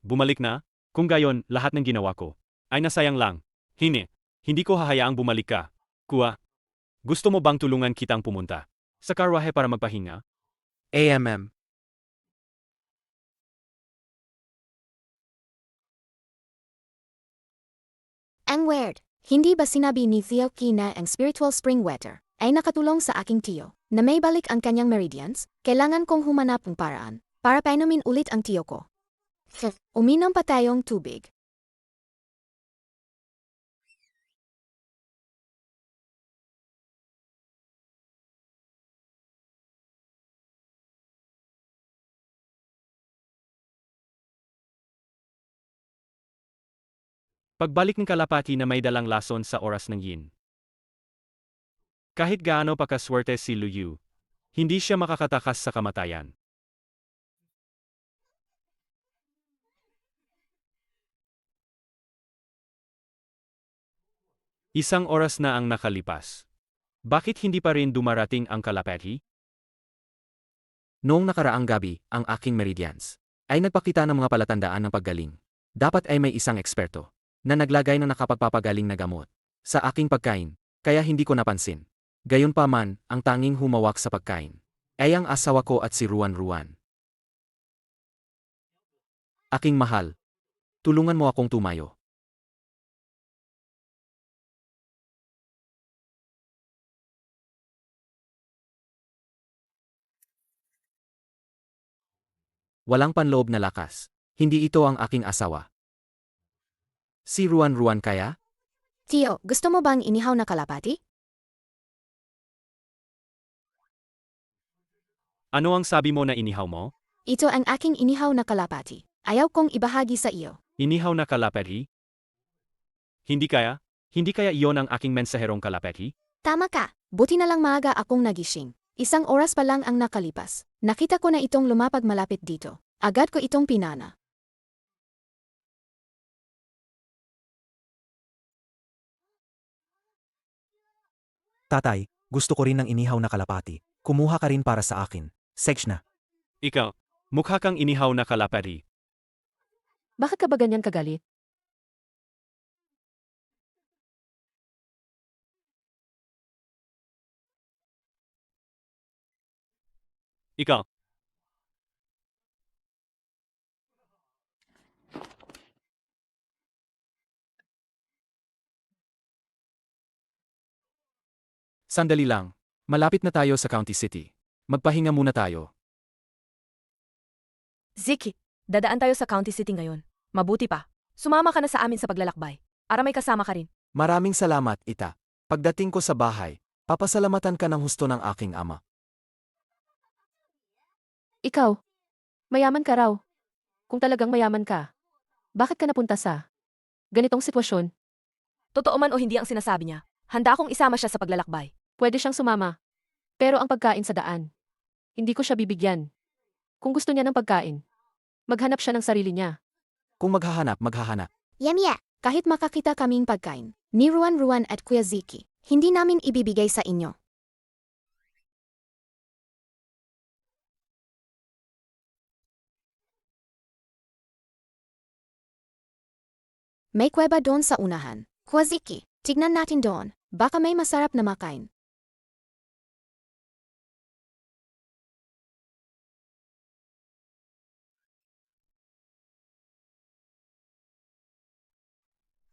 Bumalik na? Kung gayon, lahat ng ginawa ko ay nasayang lang. Hindi ko hahayaang bumalik ka. Kuya, gusto mo bang tulungan kitang pumunta sa karwahe para magpahinga? AMM. ang weird. Hindi ba sinabi ni Theo Kina ang spiritual spring water ay nakatulong sa aking tiyo na may balik ang kanyang meridians? Kailangan kong humanap ng paraan para painumin ulit ang tiyo ko. Uminom pa tayong tubig. Pagbalik ng kalapati na may dalang lason sa oras ng yin. Kahit gaano pa kaswerte si Luyu, hindi siya makakatakas sa kamatayan. Isang oras na ang nakalipas. Bakit hindi pa rin dumarating ang kalapati? Noong nakaraang gabi, ang aking meridians ay nagpakita ng mga palatandaan ng paggaling. Dapat ay may isang eksperto na naglagay ng nakapagpapagaling na gamot sa aking pagkain, kaya hindi ko napansin. Gayunpaman, ang tanging humawak sa pagkain ay ang asawa ko at si Ruan. Aking mahal, tulungan mo akong tumayo. Walang panloob na lakas. Hindi ito ang aking asawa. Si Ruan kaya? Tio, gusto mo bang inihaw na kalapati? Ano ang sabi mo na inihaw mo? Ito ang aking inihaw na kalapati. Ayaw kong ibahagi sa iyo. Inihaw na kalapati? Hindi kaya? Hindi kaya iyon ang aking mensaherong kalapati? Tama ka. Buti na lang maaga akong nagising. 1 oras pa lang ang nakalipas. Nakita ko na itong lumapag malapit dito. Agad ko itong pinana. Tatay, gusto ko rin ng inihaw na kalapati. Kumuha ka rin para sa akin. Sex na. Ikaw, mukha kang inihaw na kalapati. Bakit ka ba ganyan kagalit? Ikaw, Sandali lang. Malapit na tayo sa County City. Magpahinga muna tayo. Ziki, dadaan tayo sa County City ngayon. Mabuti pa. Sumama ka na sa amin sa paglalakbay. Para may kasama ka rin. Maraming salamat, Ita. Pagdating ko sa bahay, papasalamatan ka ng husto ng aking ama. Ikaw, mayaman ka raw. Kung talagang mayaman ka, bakit ka napunta sa ganitong sitwasyon? Totoo man o hindi ang sinasabi niya, handa akong isama siya sa paglalakbay. Pwede siyang sumama. Pero ang pagkain sa daan, hindi ko siya bibigyan. Kung gusto niya ng pagkain, maghanap siya ng sarili niya. Kung maghahanap, maghahanap. Yemye, kahit makakita kaming pagkain, ni Ruan at Kuya Ziki, hindi namin ibibigay sa inyo. May kuweba doon sa unahan. Kuya Ziki, tignan natin doon, baka may masarap na makain.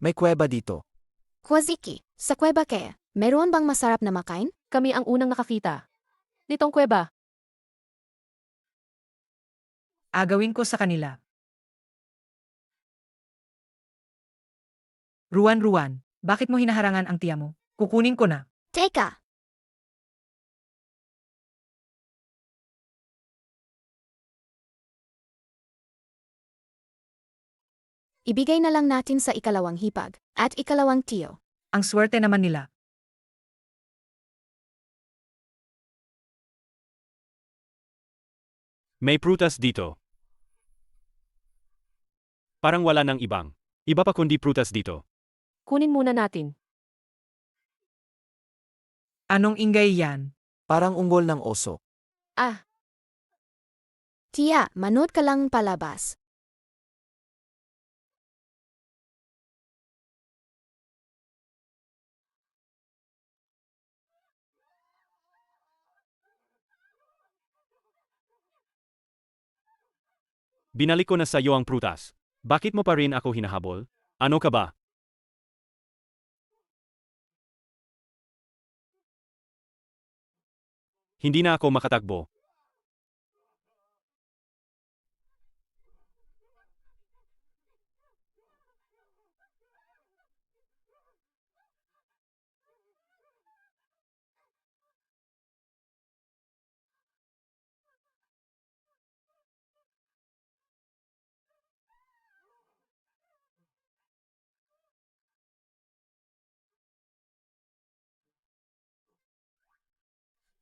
May kuweba dito. Kuya Ziki, sa kuweba kaya, meron bang masarap na makain? Kami ang unang nakakita nitong kuweba. Agawin ko sa kanila. Ruan, bakit mo hinaharangan ang tiya mo? Kukunin ko na. Teka! Ibigay na lang natin sa ikalawang hipag at ikalawang tiyo. Ang swerte naman nila. may prutas dito. Parang wala nang ibang. Iba pa kundi prutas dito. Kunin muna natin. Anong ingay yan? Parang ungol ng oso. Ah, Tiya, manood ka lang palabas. Binalik ko na sa iyo ang prutas. Bakit mo pa rin ako hinahabol? Ano ka ba? Hindi na ako makatakbo.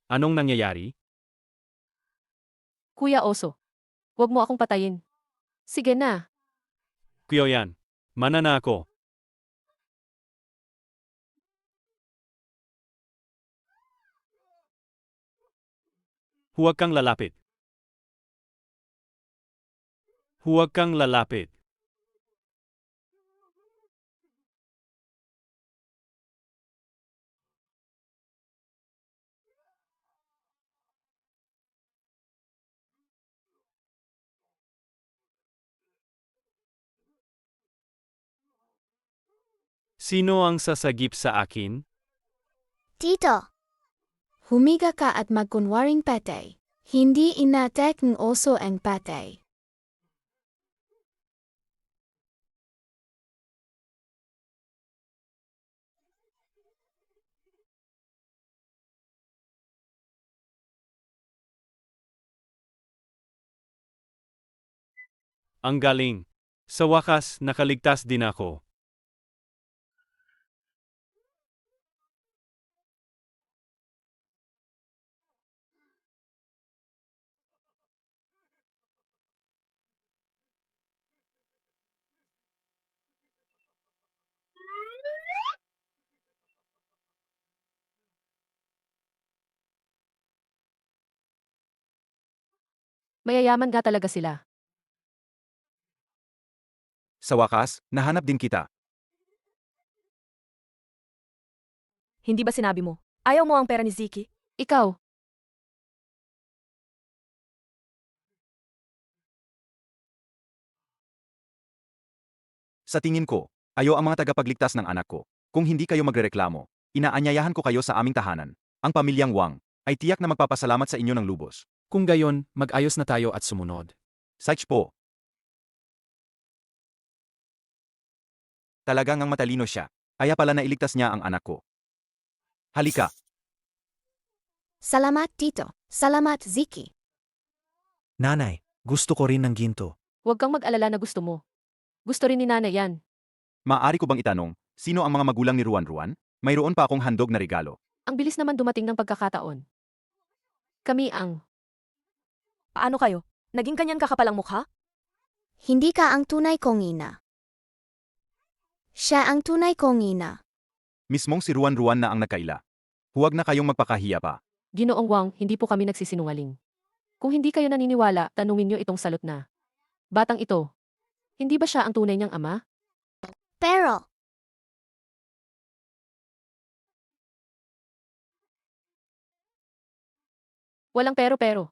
Anong nangyayari? Kuya Oso. Huwag mo akong patayin. Sige na. Kuya yan. Mana na ako. Huwag kang lalapit. Huwag kang lalapit. Sino ang sasagip sa akin? Tito! Humiga ka at magkunwaring patay. Hindi inatek ng oso ang patay. Ang galing. Sa wakas, nakaligtas din ako. Mayayaman nga talaga sila. Sa wakas, nahanap din kita. Hindi ba sinabi mo? Ayaw mo ang pera ni Ziki? Ikaw, Sa tingin ko, ayo ang mga tagapagligtas ng anak ko. Kung hindi kayo magrereklamo, inaanyayahan ko kayo sa aming tahanan. Ang pamilyang Wang ay tiyak na magpapasalamat sa inyo ng lubos. Kung gayon, mag-ayos na tayo at sumunod. Sach po. Talagang ang matalino siya. Kaya pala nailigtas niya ang anak ko. Halika. Salamat, Tito. Salamat, Ziki. Nanay, gusto ko rin ng ginto. huwag kang mag-alala na gusto mo. Gusto rin ni nanay yan. Maaari ko bang itanong, sino ang mga magulang ni Ruan Ruan? Mayroon pa akong handog na regalo. Ang bilis naman dumating ng pagkakataon. Kami ang... Paano kayo? Naging kanyan kakapal ang mukha? Hindi ka ang tunay kong ina. Siya ang tunay kong ina. Mismong si Ruan Ruan na ang nagkaila. Huwag na kayong magpakahiya pa. Ginoong Wang, hindi po kami nagsisinungaling. Kung hindi kayo naniniwala, tanungin niyo itong salot na. Batang ito, hindi ba siya ang tunay niyang ama? Pero, Walang pero-pero.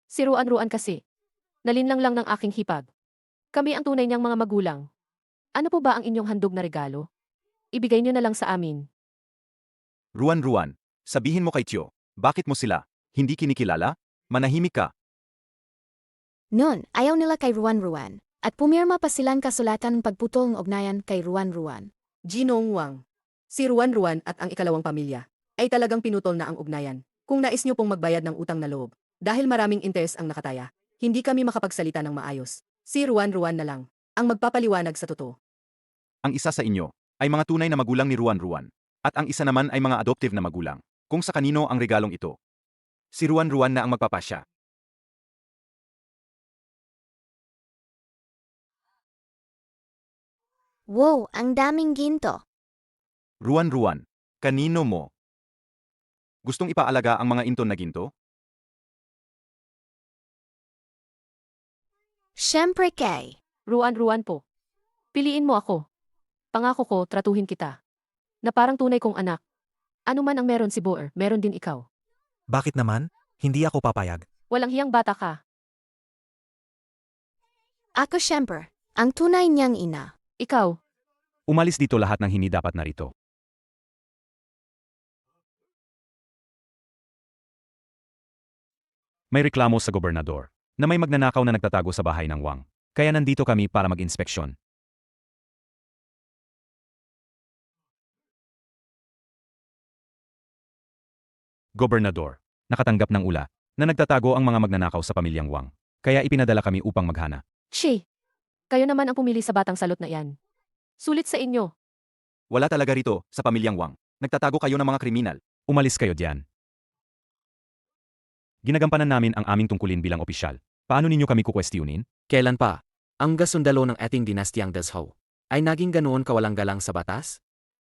Si Ruan-Ruan kasi. Nalinlang lang ng aking hipag. Kami ang tunay niyang mga magulang. Ano po ba ang inyong handog na regalo? Ibigay niyo na lang sa amin. Ruan Ruan, sabihin mo kay Tio, bakit mo sila hindi kinikilala? Manahimik ka. noon, ayaw nila kay Ruan Ruan. At pumirma pa silang kasulatan ng pagputol ng ugnayan kay Ruan Ruan. Ginong Wang. Si Ruan Ruan at ang ikalawang pamilya ay talagang pinutol na ang ugnayan. Kung nais niyo pong magbayad ng utang na loob, dahil maraming interes ang nakataya, hindi kami makapagsalita ng maayos. Si Ruan Ruan na lang ang magpapaliwanag sa totoo. Ang isa sa inyo ay mga tunay na magulang ni Ruan Ruan, at ang isa naman ay mga adoptive na magulang. Kung sa kanino ang regalong ito? Si Ruan Ruan na ang magpapasya. Wow, ang daming ginto. Ruan Ruan, kanino mo? Gustong ipaalaga ang mga inton na ginto? Siyempre kay. Ruan-Ruan po. Piliin mo ako. Pangako ko, tratuhin kita. Na parang tunay kong anak. Ano man ang meron si Boer, meron din ikaw. Bakit naman? Hindi ako papayag. Walang hiyang bata ka. Ako siyempre, ang tunay niyang ina. Ikaw, Umalis dito lahat ng hindi dapat narito. May reklamo sa gobernador na may magnanakaw na nagtatago sa bahay ng Wang. Kaya nandito kami para mag-inspeksyon. Gobernador, nakatanggap ng ula na nagtatago ang mga magnanakaw sa pamilyang Wang. Kaya ipinadala kami upang maghana. Shi. Kayo naman ang pumili sa batang salot na yan. Sulit sa inyo. Wala talaga rito sa pamilyang Wang. Nagtatago kayo ng mga kriminal. Umalis kayo diyan. Ginagampanan namin ang aming tungkulin bilang opisyal. Paano ninyo kami kukwestiyonin? Kailan pa? Ang gasundalo ng ating dinastyang Dazhou ay naging ganoon kawalang galang sa batas?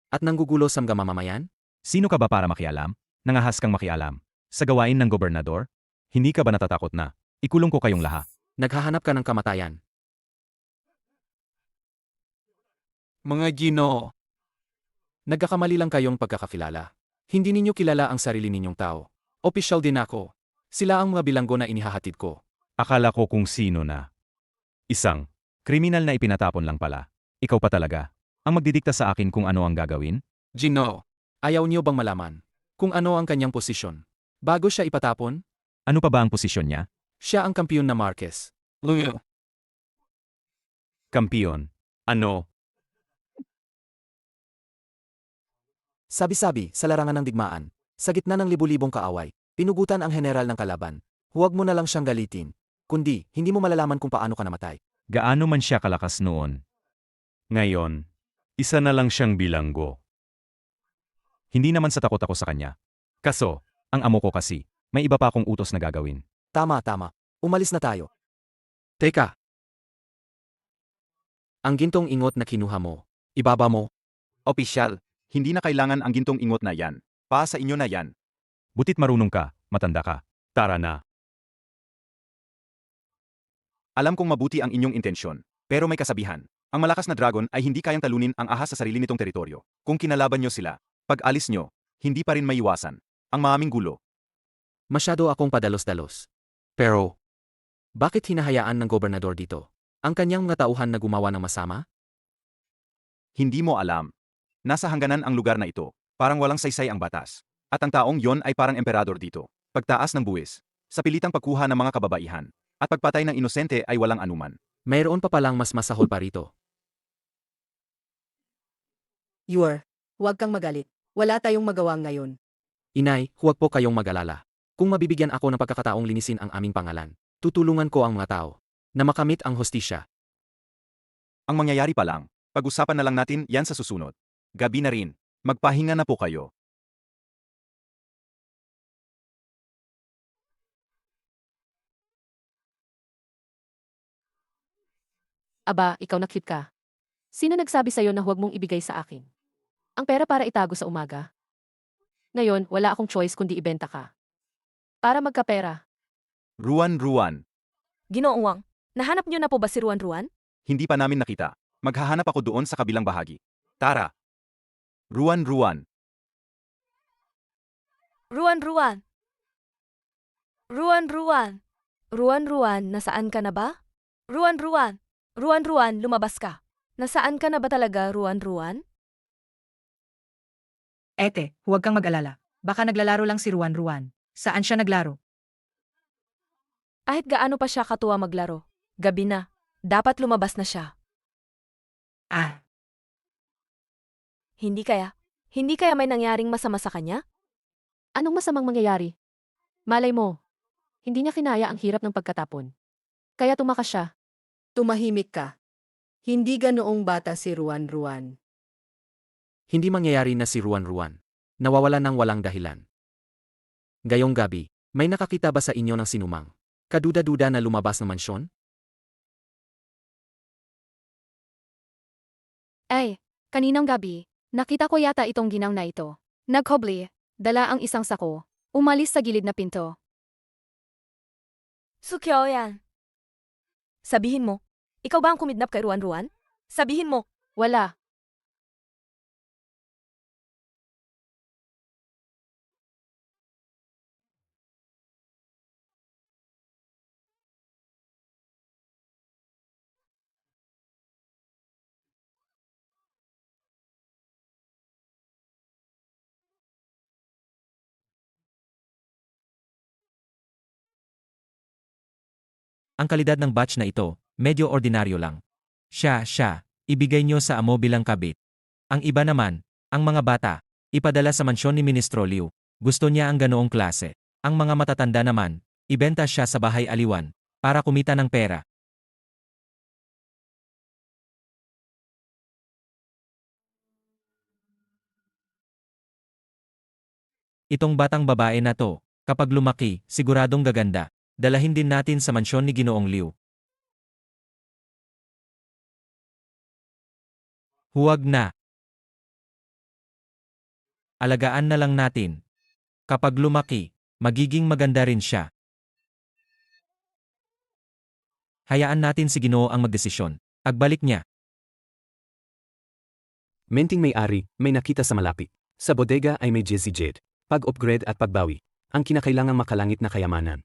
At nanggugulo sa mga mamamayan? Sino ka ba para makialam? Nangahas kang makialam. Sa gawain ng gobernador? Hindi ka ba natatakot na ikulong ko kayong lahat? Naghahanap ka ng kamatayan. Mga Ginoo. Nagkakamali lang kayong pagkakakilala. Hindi ninyo kilala ang sarili ninyong tao. Opisyal din ako. Sila ang mga bilanggo na inihahatid ko. Akala ko kung sino na. Isang kriminal na ipinatapon lang pala. Ikaw pa talaga ang magdidikta sa akin kung ano ang gagawin? Ginoo, ayaw niyo bang malaman kung ano ang kanyang posisyon? Bago siya ipatapon, Ano pa ba ang posisyon niya? siya ang kampiyon na Marquez. Luyo. Kampiyon. Ano? Sabi-sabi sa larangan ng digmaan, sa gitna ng libu-libong kaaway, pinugutan ang general ng kalaban. Huwag mo na lang siyang galitin. Kundi, hindi mo malalaman kung paano ka namatay. Gaano man siya kalakas noon. Ngayon, isa na lang siyang bilanggo. Hindi naman sa takot ako sa kanya. Kaso, ang amo ko kasi, may iba pa akong utos na gagawin. Tama. Umalis na tayo. Teka. Ang gintong ingot na kinuha mo, ibaba mo. Opisyal, hindi na kailangan ang gintong ingot na yan. Pa sa inyo na yan. Butit marunong ka, matanda ka. Tara na. Alam kong mabuti ang inyong intensyon, pero may kasabihan. Ang malakas na dragon ay hindi kayang talunin ang ahas sa sarili nitong teritoryo. Kung kinalaban nyo sila, pag alis nyo, hindi pa rin maiwasan ang maaming gulo. Masyado akong padalos-dalos. Pero, bakit hinahayaan ng gobernador dito? Ang kanyang mga tauhan na gumawa ng masama? Hindi mo alam. Nasa hangganan ang lugar na ito, parang walang saysay ang batas. At ang taong yon ay parang emperador dito. Pagtaas ng buwis, sa pilitang pagkuha ng mga kababaihan, at pagpatay ng inosente ay walang anuman. Mayroon pa palang mas masahol pa rito. Huwag kang magalit. Wala tayong magawa ngayon. Inay, huwag po kayong mag-alala. Kung mabibigyan ako ng pagkakataong linisin ang aming pangalan, tutulungan ko ang mga tao na makamit ang hostisya. Ang mangyayari pa lang, pag-usapan na lang natin yan sa susunod. Gabi na rin, magpahinga na po kayo. Aba, ikaw na cute ka. Sino nagsabi sa'yo na huwag mong ibigay sa akin? Ang pera para itago sa umaga? Ngayon, wala akong choice kundi ibenta ka. Para magkapera. Ruan. Ginoong Wang, nahanap niyo na po ba si Ruan? Hindi pa namin nakita. Maghahanap ako doon sa kabilang bahagi. Tara. Ruan. Ruan. Ruan, nasaan ka na ba? Ruan, lumabas ka. Nasaan ka na ba talaga, Ruan? Ete, huwag kang mag-alala. Baka naglalaro lang si Ruan. Saan siya naglaro? Kahit gaano pa siya katuwa maglaro. Gabi na. Dapat lumabas na siya. Ah, Hindi kaya may nangyaring masama sa kanya? Anong masamang mangyayari? Malay mo. Hindi niya kinaya ang hirap ng pagkatapon. Kaya tumakas siya. Tumahimik ka. Hindi ganoong bata si Ruan. Hindi mangyayari na si Ruan. Nawawala ng walang dahilan. Gayong gabi, may nakakita ba sa inyo ng sinumang kaduda-duda na lumabas ng mansyon? Ay, kaninang gabi, nakita ko yata itong ginang na ito. Naghobli, dala ang isang sako, umalis sa gilid na pinto. Sukyo yan. Sabihin mo, ikaw ba ang kumidnap kay Ruan? Sabihin mo. Wala. Ang kalidad ng batch na ito, medyo ordinaryo lang. Siya, ibigay nyo sa amo bilang kabit. Ang iba naman, ang mga bata, ipadala sa mansyon ni Ministro Liu. Gusto niya ang ganoong klase. Ang mga matatanda naman, ibenta siya sa bahay aliwan, para kumita ng pera. Itong batang babae na to, kapag lumaki, siguradong gaganda. Dalahin din natin sa mansyon ni Ginoong Liu. Huwag na. Alagaan na lang natin. Kapag lumaki, magiging maganda rin siya. Hayaan natin si Ginoo ang magdesisyon. Pagbalik niya. Menting may-ari, may nakita sa malapit. Sa bodega ay may Jesse Jed. Pag-upgrade at pagbawi. Ang kinakailangang makalangit na kayamanan.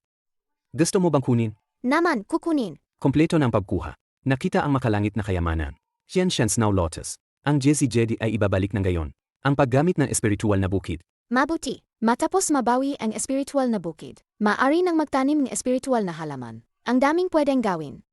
Gusto mo bang kunin? Naman, kukunin. Kompleto ng pagkuha. Nakita ang makalangit na kayamanan. Xianshan's Now Lotus. Ang Jesse Jedi ay ibabalik ng gayon. Ang paggamit ng espiritual na bukid. Mabuti, matapos mabawi ang espiritual na bukid, maaari nang magtanim ng espiritual na halaman. Ang daming pwedeng gawin.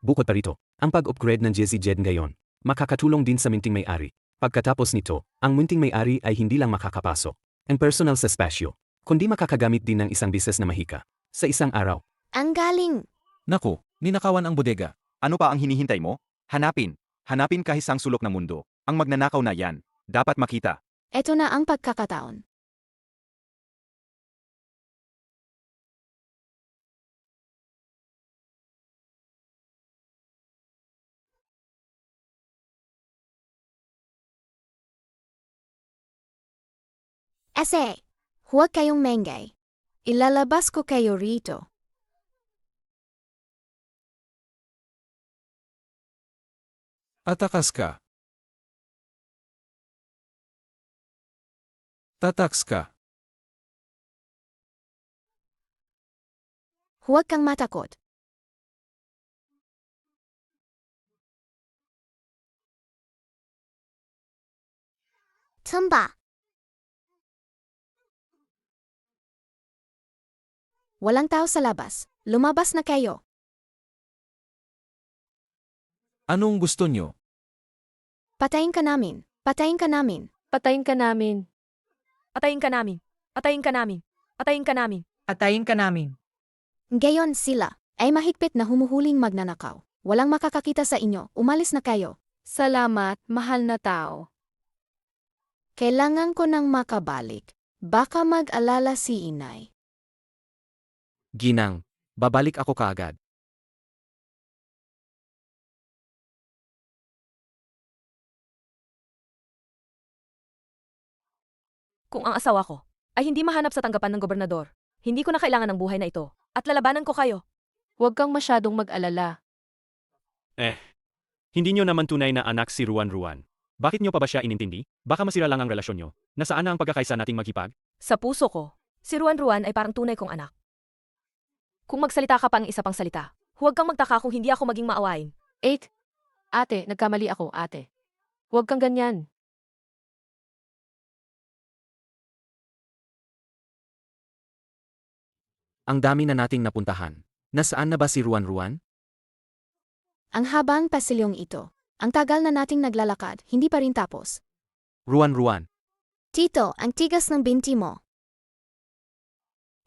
Bukod pa rito, ang pag-upgrade ng Jesse Jed ngayon, makakatulong din sa munting may-ari. Pagkatapos nito, ang munting may-ari ay hindi lang makakapasok ang personal sa espasyo, kundi makakagamit din ng isang bises na mahika sa isang araw. Ang galing! Naku, ninakawan ang bodega. Ano pa ang hinihintay mo? Hanapin. Hanapin kahit saang sulok ng mundo. Ang magnanakaw na yan. Dapat makita. Ito na ang pagkakataon. Ese, huwag kayong mengay. Ilalabas ko kayo rito. Atakas ka. Tataks ka. Huwag kang matakot. Tumba. Walang tao sa labas. Lumabas na kayo. Anong gusto nyo? Patayin ka namin. Patayin ka namin. Patayin ka namin. Atayin ka namin. Atayin ka namin. Atayin ka namin. Atayin ka namin. Gayon sila ay mahigpit na humuhuling magnanakaw. Walang makakakita sa inyo. Umalis na kayo. Salamat, mahal na tao. Kailangan ko nang makabalik. Baka mag-alala si inay. Ginang, babalik ako kaagad. Kung ang asawa ko ay hindi mahanap sa tanggapan ng gobernador, hindi ko na kailangan ng buhay na ito at lalabanan ko kayo. Huwag kang masyadong mag-alala. Hindi nyo naman tunay na anak si Ruan Ruan. Bakit nyo pa ba siya inintindi? Baka masira lang ang relasyon nyo. Nasaan na ang pagkakaisa nating maghipag? Sa puso ko, si Ruan Ruan ay parang tunay kong anak. Kung magsalita ka pa ang isa pang salita, huwag kang magtaka kung hindi ako maging maawain. 8. Ate, nagkamali ako, ate. Huwag kang ganyan. Ang dami na nating napuntahan. Nasaan na ba si Ruan Ruan? Ang habang pasilyong ito. Ang tagal na nating naglalakad, hindi pa rin tapos. Ruan Ruan. Tito, ang tigas ng binti mo.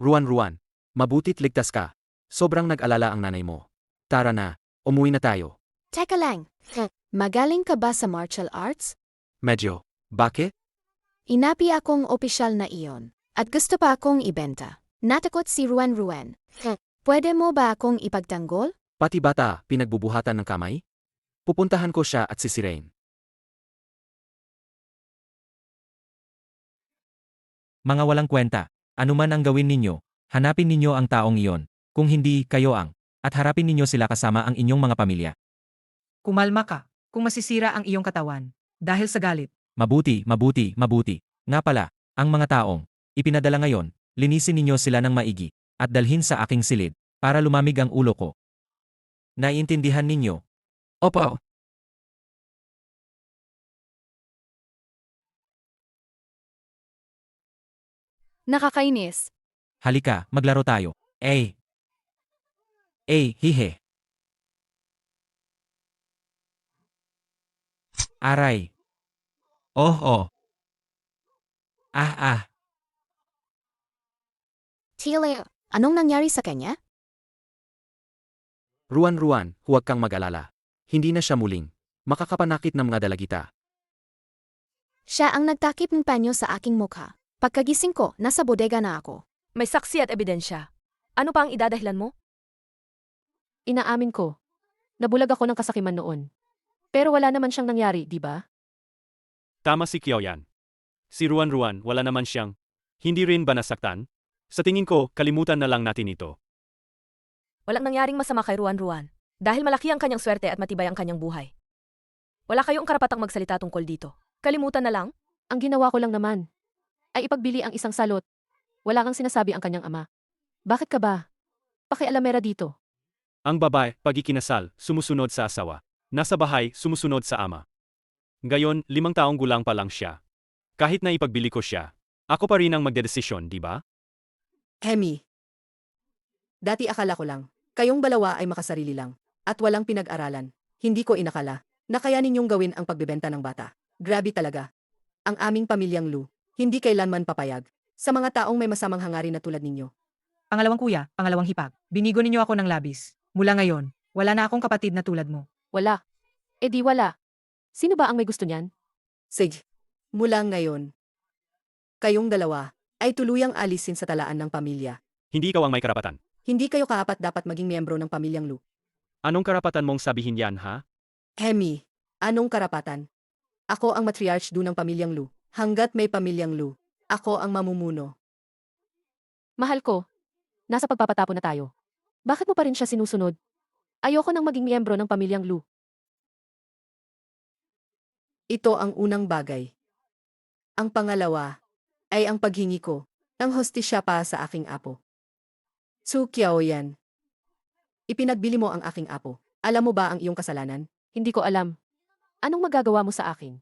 Ruan Ruan. Mabuti't ligtas ka. Sobrang nag-alala ang nanay mo. Tara na, umuwi na tayo. Teka lang. Magaling ka ba sa martial arts? Medyo. Bakit? Inapi akong opisyal na iyon. At gusto pa akong ibenta. Natakot si Ruan Ruan. Pwede mo ba akong ipagtanggol? Pati bata, pinagbubuhatan ng kamay? Pupuntahan ko siya at sisirain. Mga walang kwenta. Anuman ang gawin ninyo, hanapin ninyo ang taong iyon. Kung hindi, kayo ang. At harapin ninyo sila kasama ang inyong mga pamilya. Kumalma ka. Kung masisira ang iyong katawan. Dahil sa galit. Mabuti, mabuti, mabuti. Nga pala, ang mga taong ipinadala ngayon, linisin ninyo sila ng maigi at dalhin sa aking silid para lumamig ang ulo ko. Naiintindihan ninyo? Opo. Nakakainis. Halika, maglaro tayo. Hihe. Aray. Oh. Ah. Tila, anong nangyari sa kanya? Ruan Ruan, huwag kang mag-alala. Hindi na siya muling makakapanakit ng mga dalagita. Siya ang nagtakip ng panyo sa aking mukha. Pagkagising ko, nasa bodega na ako. May saksi at ebidensya. Ano pa ang idadahilan mo? Inaamin ko. Nabulag ako ng kasakiman noon. Pero wala naman siyang nangyari, di ba? Tama si Xiaoyan. Si Ruan Ruan, wala naman siyang. Hindi rin ba nasaktan? Sa tingin ko, kalimutan na lang natin ito. Walang nangyaring masama kay Ruan Ruan. Dahil malaki ang kanyang swerte at matibay ang kanyang buhay. Wala kayong karapatang magsalita tungkol dito. Kalimutan na lang? Ang ginawa ko lang naman ay ipagbili ang isang salot. Wala kang sinasabi ang kanyang ama. Bakit ka ba? Pakialamera dito. Ang babae, pag ikinasal, sumusunod sa asawa. Nasa bahay, sumusunod sa ama. Gayon, 5 taong gulang pa lang siya. Kahit na ipagbili ko siya, ako pa rin ang magdedesisyon, di ba? Hemi. Dati akala ko lang, kayong dalawa ay makasarili lang, at walang pinag-aralan. Hindi ko inakala na kaya ninyong gawin ang pagbebenta ng bata. Grabe talaga. Ang aming pamilyang Lu, hindi kailanman papayag sa mga taong may masamang hangarin na tulad ninyo. Pangalawang kuya, pangalawang hipag. Binigo ninyo ako ng labis. Mula ngayon, Wala na akong kapatid na tulad mo. Wala. E di wala. Sino ba ang may gusto niyan? Sige, mula ngayon, kayong dalawa ay tuluyang alisin sa talaan ng pamilya. Hindi ikaw ang may karapatan. Hindi kayo kaapat dapat maging miyembro ng pamilyang Lu. Anong karapatan mong sabihin yan, ha? Hemi, anong karapatan? Ako ang matriarch do ng pamilyang Lu. Hanggat may pamilyang Lu, ako ang mamumuno. Mahal ko. Nasa pagpapatapo na tayo. Bakit mo pa rin siya sinusunod? Ayoko nang maging miyembro ng pamilyang Lu. Ito ang unang bagay. Ang pangalawa ay ang paghingi ko ng hostisya para sa aking apo. Su Qiaoyan. Ipinagbili mo ang aking apo. Alam mo ba ang iyong kasalanan? Hindi ko alam. Anong magagawa mo sa akin?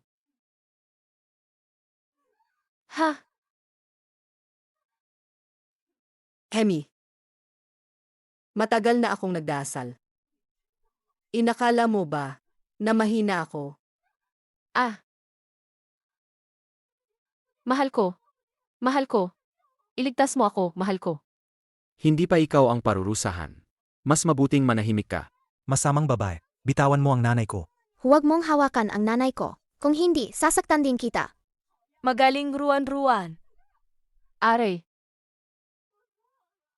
Ha? Hemi. Matagal na akong nagdasal. Inakala mo ba na mahina ako? Ah. Mahal ko. Mahal ko. Iligtas mo ako, mahal ko. Hindi pa ikaw ang parurusahan. Mas mabuting manahimik ka. Masamang babae, bitawan mo ang nanay ko. Huwag mong hawakan ang nanay ko. Kung hindi, sasaktan din kita. Magaling ruan-ruan. Aray.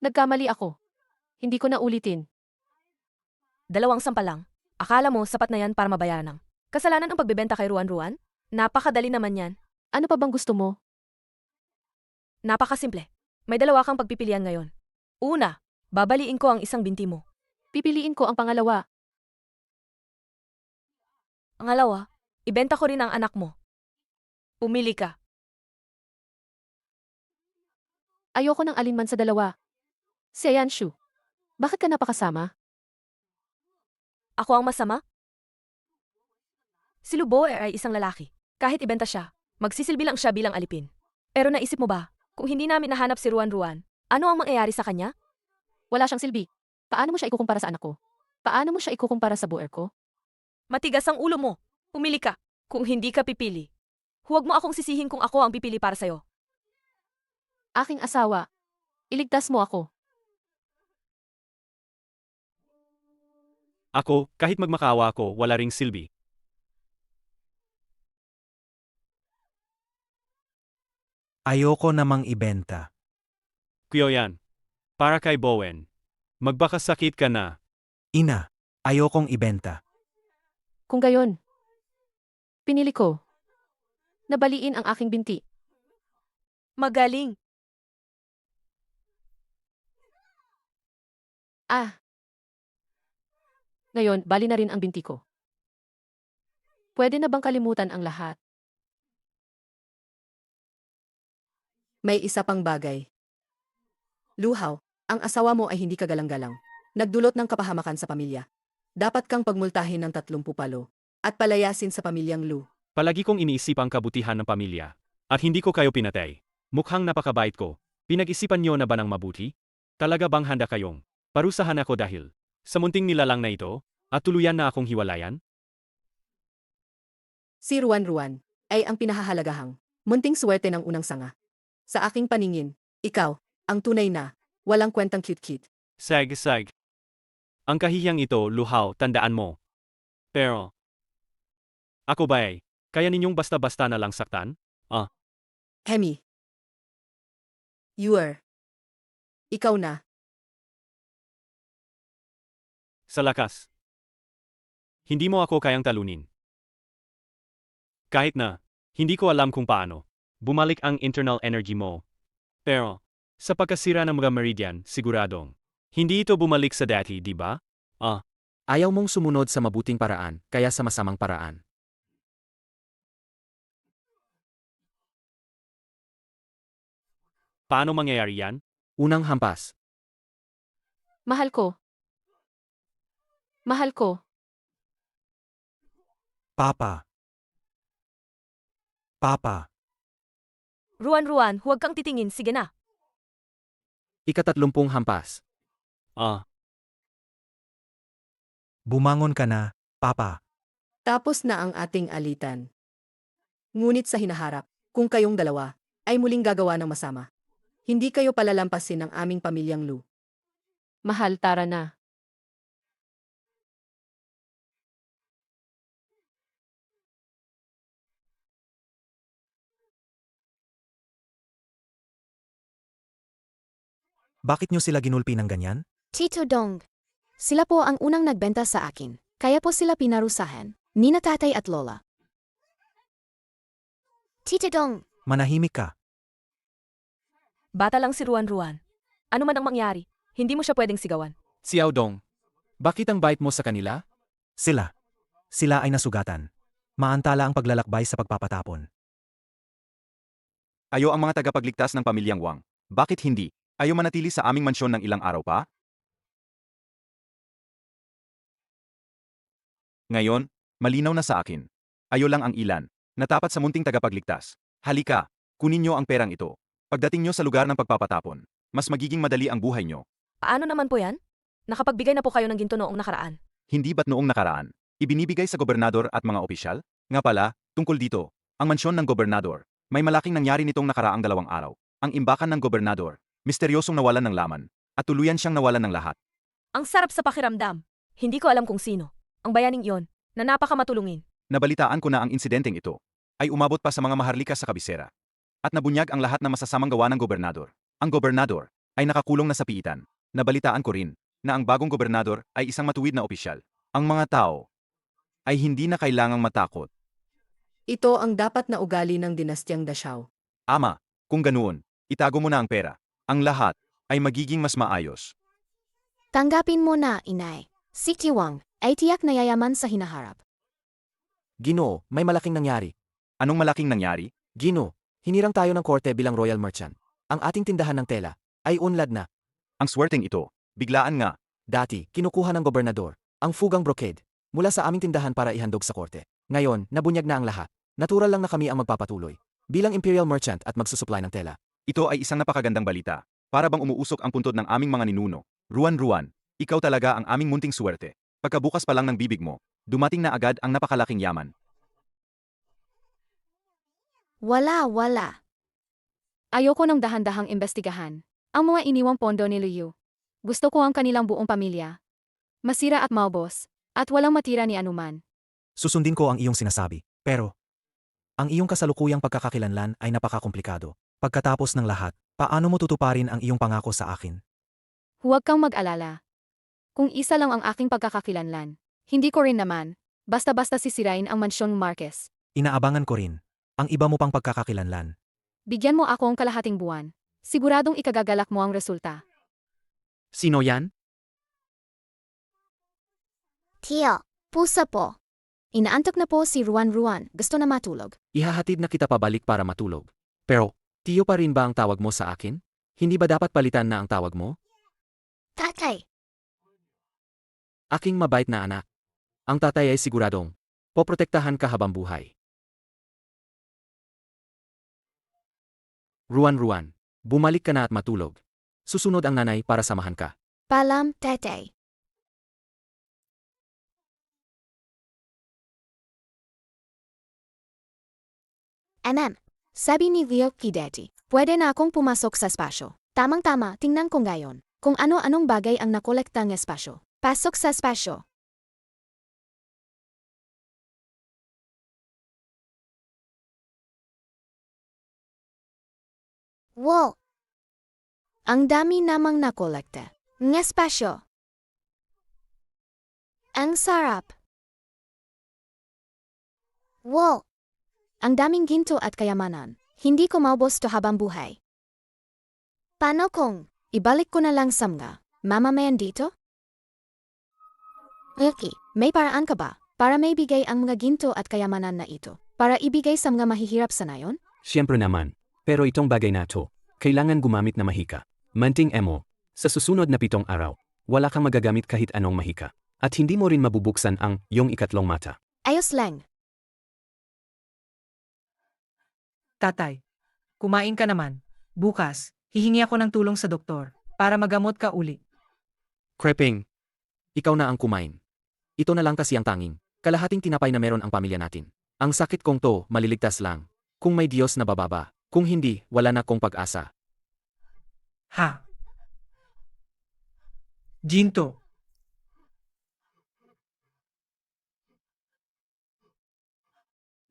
Nagkamali ako. Hindi ko na ulitin. 2 sampa lang. Akala mo sapat na yan para mabayaran ng kasalanan ang pagbebenta kay ruan-ruan? Napakadali naman yan. Ano pa bang gusto mo? Napakasimple. May 2 kang pagpipilian ngayon. Una, babaliin ko ang isang binti mo. Pipiliin ko ang pangalawa. Pangalawa, ibenta ko rin ang anak mo. Pumili ka. Ayoko ng alinman sa dalawa. Si Ayanshu. Bakit ka napakasama? Ako ang masama? Si Luboer ay isang lalaki. Kahit ibenta siya, magsisilbi lang siya bilang alipin. Pero naisip mo ba, kung hindi namin nahanap si Ruan-Ruan, ano ang mangyayari sa kanya? Wala siyang silbi. Paano mo siya ikukumpara sa anak ko? Paano mo siya ikukumpara sa buer ko? Matigas ang ulo mo. Pumili ka. Kung hindi ka pipili, huwag mo akong sisihin kung ako ang pipili para sa'yo. Aking asawa. Iligtas mo ako. Ako, kahit magmakawa ako, wala ring silbi. Ayoko namang ibenta. Qiaoyan. Para kay Bowen. Magbakasakit ka na. Ina, ayokong ibenta. Kung gayon. Pinili ko. Nabaliin ang aking binti. Magaling. Ah. Ngayon, bali na rin ang binti ko. Pwede na bang kalimutan ang lahat? May isa pang bagay. Luhaw, ang asawa mo ay hindi kagalang-galang. Nagdulot ng kapahamakan sa pamilya. Dapat kang pagmultahin ng 30 palo at palayasin sa pamilyang Lu. Palagi kong iniisip ang kabutihan ng pamilya. At hindi ko kayo pinatay. Mukhang napakabait ko. Pinag-isipan niyo na ba ng mabuti? Talaga bang handa kayong parusahan ako dahil sa munting nilalang na ito at tuluyan na akong hiwalayan? Si Ruan-Ruan ay ang pinahahalagahang munting swerte ng unang sanga. Sa aking paningin, ikaw, ang tunay na, walang kwentang cute-cute. Sag. Ang kahiyang ito, Luhaw, tandaan mo. Pero, ako ba'y, kaya ninyong basta-basta na lang saktan? Hemi. Ikaw na. Sa lakas. Hindi mo ako kayang talunin. Kahit na, hindi ko alam kung paano. Bumalik ang internal energy mo. Pero, sa pagkasira ng mga meridian, siguradong, hindi ito bumalik sa dati, di ba? Ayaw mong sumunod sa mabuting paraan, kaya sa masamang paraan. Paano mangyayari yan? Unang hampas. Mahal ko. Mahal ko. Papa. Ruan-Ruan, huwag kang titingin, sige na. Ika-30 hampas. Bumangon ka na, Papa. Tapos na ang ating alitan. Ngunit sa hinaharap, kung kayong dalawa, ay muling gagawa ng masama. Hindi kayo palalampasin ng aming pamilyang Lu. Mahal, tara na. Bakit nyo sila ginulpi ng ganyan? Tito Dong. Sila po ang unang nagbenta sa akin, kaya po sila pinarusahan, ni na tatay at lola. Tito Dong. Manahimik ka. Bata lang si Ruan-Ruan. Ano man ang mangyari, hindi mo siya pwedeng sigawan. Xiao Dong, bakit ang bait mo sa kanila? Sila. Sila ay nasugatan. Maantala ang paglalakbay sa pagpapatapon. Ayo ang mga tagapagligtas ng pamilyang Wang. Bakit hindi? Ayo manatili sa aming mansyon ng ilang araw pa? Ngayon, malinaw na sa akin. Ayo lang ang ilan, natapat sa munting tagapagligtas. Halika, kunin nyo ang perang ito. Pagdating nyo sa lugar ng pagpapatapon, mas magiging madali ang buhay nyo. Paano naman po yan? Nakapagbigay na po kayo ng ginto noong nakaraan. Hindi ba't noong nakaraan, ibinibigay sa gobernador at mga opisyal? Nga pala, tungkol dito, ang mansyon ng gobernador, may malaking nangyari nitong nakaraang 2 araw. Ang imbakan ng gobernador, misteryosong nawalan ng laman, at tuluyan siyang nawalan ng lahat. Ang sarap sa pakiramdam. Hindi ko alam kung sino. Ang bayaning iyon, na napakamatulungin. Nabalitaan ko na ang insidenteng ito ay umabot pa sa mga maharlika sa kabisera. At nabunyag ang lahat ng masasamang gawa ng gobernador. Ang gobernador ay nakakulong na sa piitan. Nabalitaan ko rin na ang bagong gobernador ay isang matuwid na opisyal. Ang mga tao ay hindi na kailangang matakot. Ito ang dapat na ugali ng dinastyang Dashao. Ama, kung ganoon, itago mo na ang pera. Ang lahat ay magiging mas maayos. Tanggapin mo na, inay. Si Tiwang ay tiyak na yayaman sa hinaharap. Ginoo, may malaking nangyari. Anong malaking nangyari? Ginoo, hinirang tayo ng korte bilang royal merchant. Ang ating tindahan ng tela ay unlad na. Ang swerteng ito, biglaan nga. Dati, kinukuha ng gobernador ang fugang brocade mula sa aming tindahan para ihandog sa korte. Ngayon, nabunyag na ang lahat. Natural lang na kami ang magpapatuloy bilang imperial merchant at magsusupply ng tela. Ito ay isang napakagandang balita. Para bang umuusok ang puntod ng aming mga ninuno. Ruan-Ruan, ikaw talaga ang aming munting swerte. Pagkabukas pa lang ng bibig mo, dumating na agad ang napakalaking yaman. Wala. Ayoko ng dahan-dahang imbestigahan ang mga iniwang pondo ni Liu. Gusto ko ang kanilang buong pamilya. Masira at maubos, at walang matira ni anuman. Susundin ko ang iyong sinasabi. Pero, ang iyong kasalukuyang pagkakakilanlan ay napakakomplikado. Pagkatapos ng lahat, paano mo tutuparin ang iyong pangako sa akin? Huwag kang mag-alala. Kung isa lang ang aking pagkakakilanlan, hindi ko rin naman, basta-basta sisirain ang mansyon Marquez. Inaabangan ko rin ang iba mo pang pagkakakilanlan. Bigyan mo ako ang kalahating buwan. Siguradong ikagagalak mo ang resulta. Sino yan? Tio, pusa po. Inaantok na po si Ruan-Ruan, gusto na matulog. Ihahatid na kita pabalik para matulog. Pero, Tiyo pa rin ba ang tawag mo sa akin? Hindi ba dapat palitan na ang tawag mo? Tatay. Aking mabait na anak. Ang tatay ay siguradong poprotektahan ka habang buhay. Ruan-Ruan, bumalik ka na at matulog. Susunod ang nanay para samahan ka. Palam, tatay. Anam, sabi ni Leo Kideti, pwede na akong pumasok sa espasyo. Tamang-tama, tingnan ko ngayon kung ano-anong bagay ang nakolekta ng espasyo. Pasok sa espasyo. Wow! Ang dami namang nakolekta ng espasyo. Ang sarap. Wow! Ang daming ginto at kayamanan. Hindi ko maubos to habang buhay. Paano kung ibalik ko na lang sa mga mamamayan dito? Okay, may paraan ka ba para maibigay ang mga ginto at kayamanan na ito para ibigay sa mga mahihirap sa nayon? Siyempre naman. Pero itong bagay na to, kailangan gumamit na mahika. Manting emo, sa susunod na 7 araw, wala kang magagamit kahit anong mahika. At hindi mo rin mabubuksan ang iyong ikatlong mata. Ayos lang. Tatay, kumain ka naman. Bukas, hihingi ako ng tulong sa doktor para magamot ka uli. Creping, ikaw na ang kumain. Ito na lang kasi ang tanging kalahating tinapay na meron ang pamilya natin. Ang sakit kong to, maliligtas lang. Kung may Diyos na bababa. Kung hindi, wala na kong pag-asa. Ha? Ginto.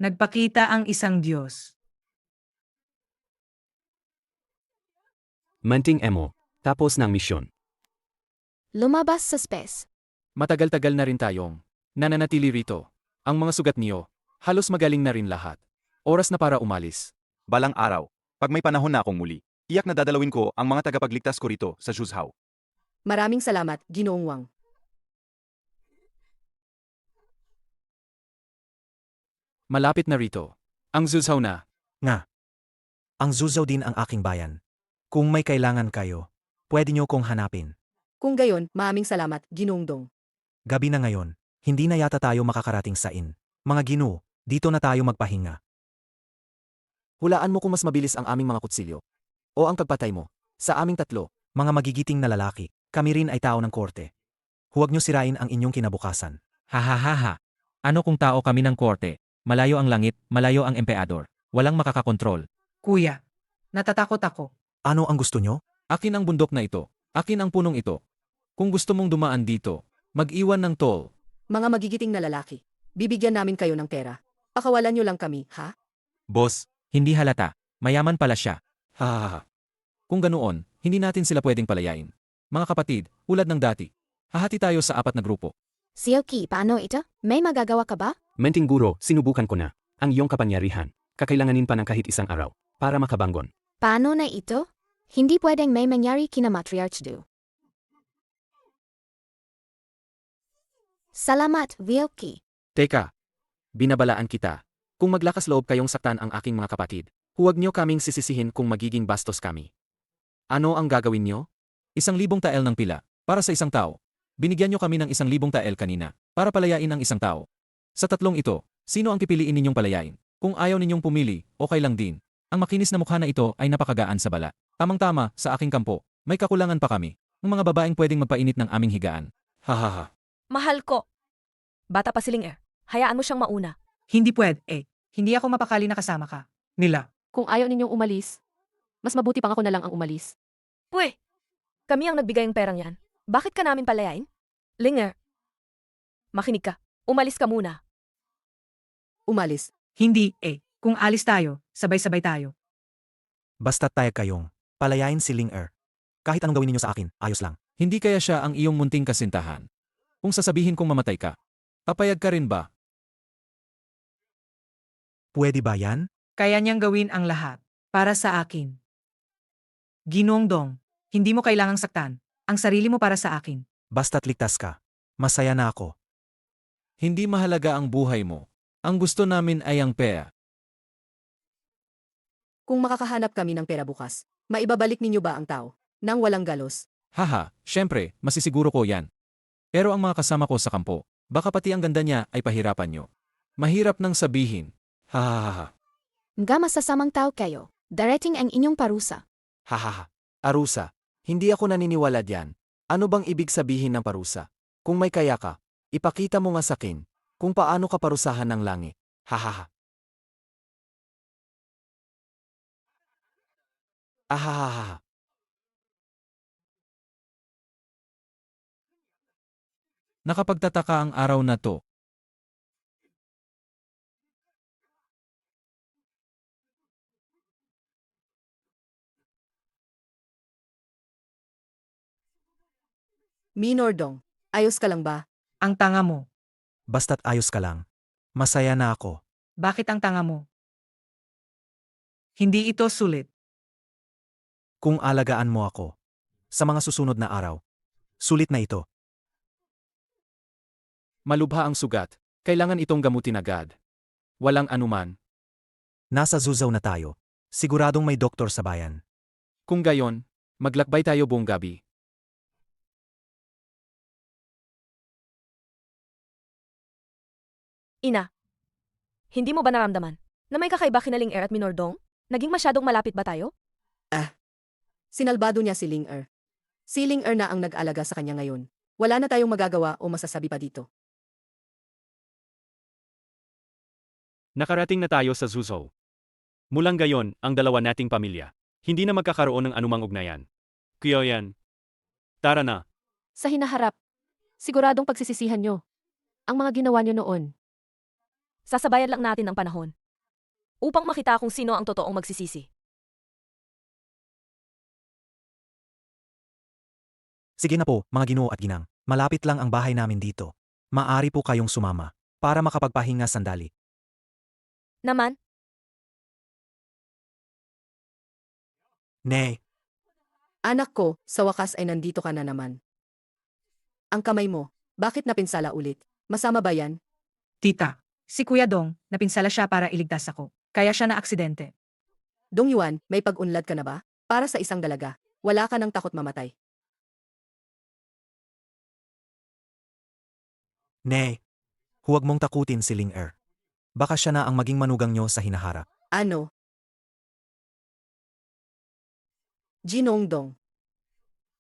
Nagpakita ang isang Diyos. Manting emo, Tapos na ang misyon. Lumabas sa space. Matagal-tagal na rin tayong nananatili rito. Ang mga sugat niyo, halos magaling na rin lahat. Oras na para umalis. Balang araw, pag may panahon na akong muli, iyak na dadalawin ko ang mga tagapagligtas ko rito sa Zhuzhou. Maraming salamat, Ginoong Wang. Malapit na rito. Ang Zhuzhou na. Nga. Ang Zhuzhou din ang aking bayan. Kung may kailangan kayo, pwede niyo kong hanapin. Kung gayon, maraming salamat, Ginoong Dong. Gabi na ngayon, hindi na yata tayo makakarating sa inn. Mga Ginoo, dito na tayo magpahinga. Hulaan mo kung mas mabilis ang aming mga kutsilyo. O ang pagpatay mo. Sa aming tatlo. Mga magigiting na lalaki, kami rin ay tao ng korte. Huwag niyo sirain ang inyong kinabukasan. Hahaha. Ano kung tao kami ng korte? Malayo ang langit, malayo ang emperador. Walang makakakontrol. Kuya, natatakot ako. Ano ang gusto niyo? Akin ang bundok na ito. Akin ang punong ito. Kung gusto mong dumaan dito, mag-iwan ng toll. Mga magigiting na lalaki, bibigyan namin kayo ng pera. Pakawalan niyo lang kami, ha? Boss, Hindi halata. Mayaman pala siya. hahaha. Kung ganoon, hindi natin sila pwedeng palayain. Mga kapatid, ulad ng dati. Hahati tayo sa 4 na grupo. Sioki, paano ito? May magagawa ka ba? Menting guro, sinubukan ko na. Ang iyong kapangyarihan. Kakailanganin pa ng kahit isang araw. Para makabangon. Paano na ito? Hindi pwedeng may mangyari kina Matriarch Do. Salamat, Vilki. Teka. Binabalaan kita. Kung maglakas loob kayong saktan ang aking mga kapatid, huwag niyo kaming sisisihin kung magiging bastos kami. Ano ang gagawin niyo? 1,000 tael ng pila, para sa isang tao. Binigyan niyo kami ng 1,000 tael kanina, para palayain ang isang tao. Sa tatlong ito, sino ang pipiliin ninyong palayain? Kung ayaw ninyong pumili, okay lang din. Ang makinis na mukha na ito ay napakagaan sa bala. Tamang-tama, sa aking kampo, may kakulangan pa kami. Ang mga babaeng pwedeng magpainit ng aming higaan. Hahaha. Mahal ko. Bata pa si Ling Er. Hayaan mo siyang mauna. Hindi pwede, eh. Hindi ako mapakali na kasama ka. Nila. Kung ayaw ninyong umalis, mas mabuti pang ako na lang ang umalis. Pwe, kami ang nagbigay ng perang yan. Bakit ka namin palayain? Ling Er, makinig ka. Umalis ka muna. Umalis. Hindi, eh. Kung alis tayo, sabay-sabay tayo. Basta't tayo kayong palayain si Ling Er. Kahit anong gawin ninyo sa akin, ayos lang. Hindi kaya siya ang iyong munting kasintahan? Kung sasabihin kong mamatay ka, papayag ka rin ba? Pwede ba yan? Kaya niyang gawin ang lahat. Para sa akin. Ginoong Dong, hindi mo kailangang saktan. Ang sarili mo para sa akin. Basta't ligtas ka. Masaya na ako. Hindi mahalaga ang buhay mo. Ang gusto namin ay ang pera. Kung makakahanap kami ng pera bukas, maibabalik ninyo ba ang tao? Nang walang galos? Haha, syempre, masisiguro ko yan. Pero ang mga kasama ko sa kampo, baka pati ang ganda niya ay pahirapan nyo. Mahirap nang sabihin. Hahaha. Nga masasamang tao kayo. Darating ang inyong parusa. Hahaha. Arusa. Hindi ako naniniwala diyan. Ano bang ibig sabihin ng parusa? Kung may kaya ka, ipakita mo nga sa akin kung paano ka parusahan ng langit. Hahaha. Ahahaha. Nakapagtataka ang araw na to. Minor Dong, ayos ka lang ba? Ang tanga mo. Basta't ayos ka lang. Masaya na ako. Bakit ang tanga mo? Hindi ito sulit. Kung alagaan mo ako. Sa mga susunod na araw. Sulit na ito. Malubha ang sugat. Kailangan itong gamutin agad. Walang anuman. Nasa Zhuzhou na tayo. Siguradong may doktor sa bayan. Kung gayon, maglakbay tayo buong gabi. Ina, hindi mo ba naramdaman na may kakaiba kina Ling Er at Minordong? Naging masyadong malapit ba tayo? Sinalbado niya si Ling Er. Si Ling Er na ang nag-alaga sa kanya ngayon. Wala na tayong magagawa o masasabi pa dito. Nakarating na tayo sa Zhuzhou. Mulang gayon, ang dalawa nating pamilya, hindi na magkakaroon ng anumang ugnayan. Kaya yan. Tara na. Sa hinaharap, siguradong pagsisisihan nyo ang mga ginawa nyo noon. Sasabayan lang natin ang panahon upang makita kung sino ang totoong magsisisi. Sige na po, mga ginoo at ginang. Malapit lang ang bahay namin dito. Maari po kayong sumama para makapagpahinga sandali. Naman, Nay, Anak ko, sa wakas ay nandito ka na naman. Ang kamay mo, bakit napinsala ulit? Masama ba yan? Tita, si Kuya Dong, napinsala siya para iligtas ako. Kaya siya na aksidente. Dong Yuan, may pag-unlad ka na ba? Para sa isang dalaga, wala ka nang takot mamatay. Nay, huwag mong takutin si Ling Er. Baka siya na ang maging manugang nyo sa hinaharap. Ano? Jinong Dong.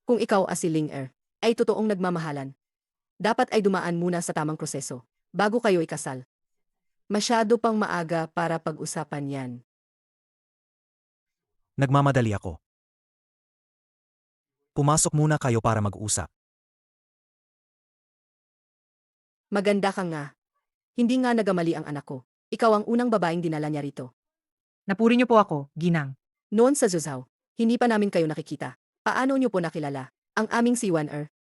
Kung ikaw si Ling Er, ay totoong nagmamahalan. Dapat ay dumaan muna sa tamang proseso, bago kayo ikasal. Masyado pang maaga para pag-usapan yan. Nagmamadali ako. Pumasok muna kayo para mag-usap. Maganda ka nga. Hindi nga nagamali ang anak ko. Ikaw ang unang babaeng dinala niya rito. Napuri niyo po ako, Ginang. Noon sa Zuzhou, hindi pa namin kayo nakikita. Paano niyo po nakilala ang aming si Wan Er?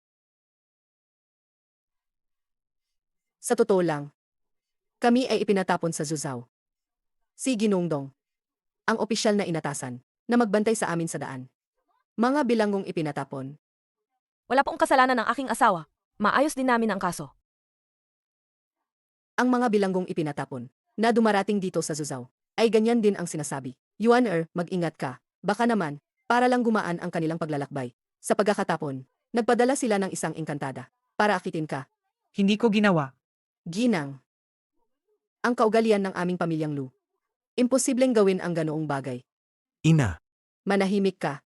Sa totoo lang, kami ay ipinatapon sa Zuzhou. Si Ginongdong, ang opisyal na inatasan, na magbantay sa amin sa daan. Mga bilanggong ipinatapon. wala pong kasalanan ng aking asawa. Maayos din namin ang kaso. Ang mga bilanggong ipinatapon, na dumarating dito sa Zuzhou, ay ganyan din ang sinasabi. Yuan Er, mag-ingat ka. Baka naman, para lang gumaan ang kanilang paglalakbay. Sa pagkakatapon, nagpadala sila ng isang engkantada, para akitin ka. Hindi ko ginawa. Ginang. Ang kaugalian ng aming pamilyang Lu. Imposibleng gawin ang ganoong bagay. Ina, Manahimik ka.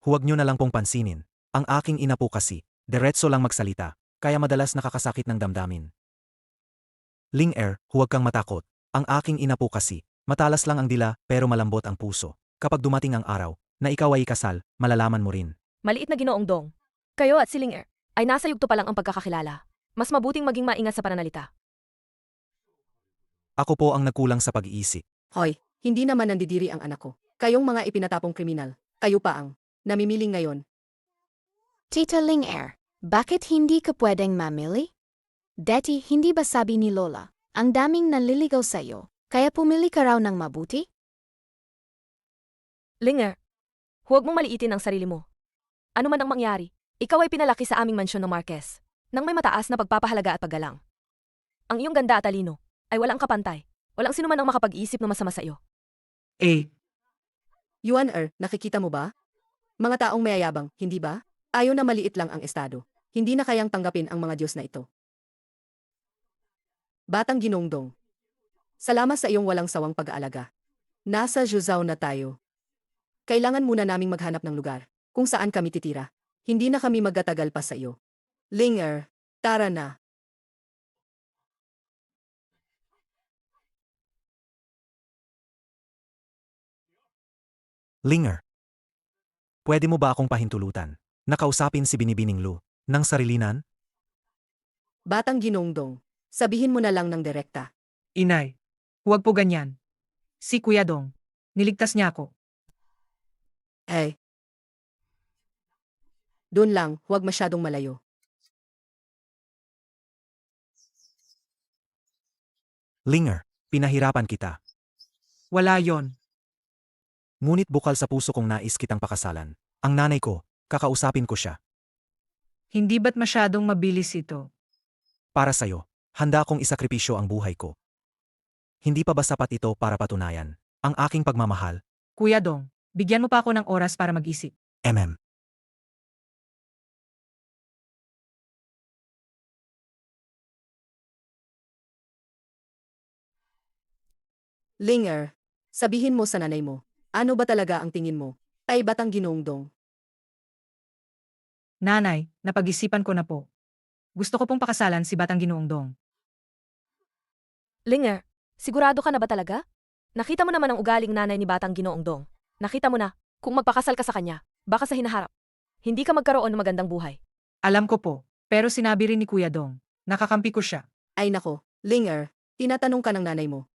huwag nyo na lang pong pansinin. Ang aking ina po kasi, diretso lang magsalita, kaya madalas nakakasakit ng damdamin. Ling Er, huwag kang matakot. Ang aking ina po kasi, matalas lang ang dila pero malambot ang puso. Kapag dumating ang araw, na ikaw ay ikasal, malalaman mo rin. Maliit na Ginoong Dong. Kayo at si Ling Er ay nasa yugto pa lang ang pagkakakilala. Mas mabuting maging maingat sa pananalita. Ako po ang nagkulang sa pag-iisip. Hoy, hindi naman nandidiri ang anak ko. Kayong mga ipinatapong kriminal, kayo pa ang namimiling ngayon. Tita Ling Er, bakit hindi ka pwedeng mamili? Dati, hindi ba sabi ni Lola, ang daming naliligaw sa'yo, kaya pumili ka raw ng mabuti? Ling Er, huwag mong maliitin ang sarili mo. Ano man ang mangyari, ikaw ay pinalaki sa aming mansyon ng Marquez, nang may mataas na pagpapahalaga at paggalang. Ang iyong ganda at talino ay walang kapantay. Walang sino man ang makapag-isip ng masama sa iyo. Yuan Er, nakikita mo ba? Mga taong mayayabang, hindi ba? Ayaw na maliit lang ang estado. Hindi na kayang tanggapin ang mga Diyos na ito. Batang Ginongdong. Salamat sa iyong walang sawang pag-aalaga. Nasa Zuzhou na tayo. Kailangan muna naming maghanap ng lugar kung saan kami titira. Hindi na kami magtatagal pa sa iyo. Ling Er, tara na. Ling Er, pwede mo ba akong pahintulutan? Nakausapin si Binibining Lu, ng sarilinan? Batang Ginongdong, sabihin mo na lang ng direkta. Inay, huwag po ganyan. Si Kuya Dong, niligtas niya ako. Eh. Doon lang, huwag masyadong malayo. Ling Er, pinahirapan kita. Wala yon. Ngunit bukal sa puso kong nais kitang pakasalan. Ang nanay ko, kakausapin ko siya. Hindi ba't masyadong mabilis ito? Para sa'yo, handa kong isakripisyo ang buhay ko. Hindi pa ba sapat ito para patunayan ang aking pagmamahal? Kuya Dong, bigyan mo pa ako ng oras para mag-isip. MM. Ling Er, sabihin mo sa nanay mo, ano ba talaga ang tingin mo? Ay Batang Ginongdong. Nanay, napag-isipan ko na po. Gusto ko pong pakasalan si Batang Ginoong Dong. Ling Er, sigurado ka na ba talaga? Nakita mo naman ang ugaling nanay ni Batang Ginoong Dong. Nakita mo na, kung magpakasal ka sa kanya, baka sa hinaharap, hindi ka magkaroon ng magandang buhay. Alam ko po, pero sinabi rin ni Kuya Dong, nakakampi ko siya. Ay nako, Ling Er, tinatanong ka ng nanay mo.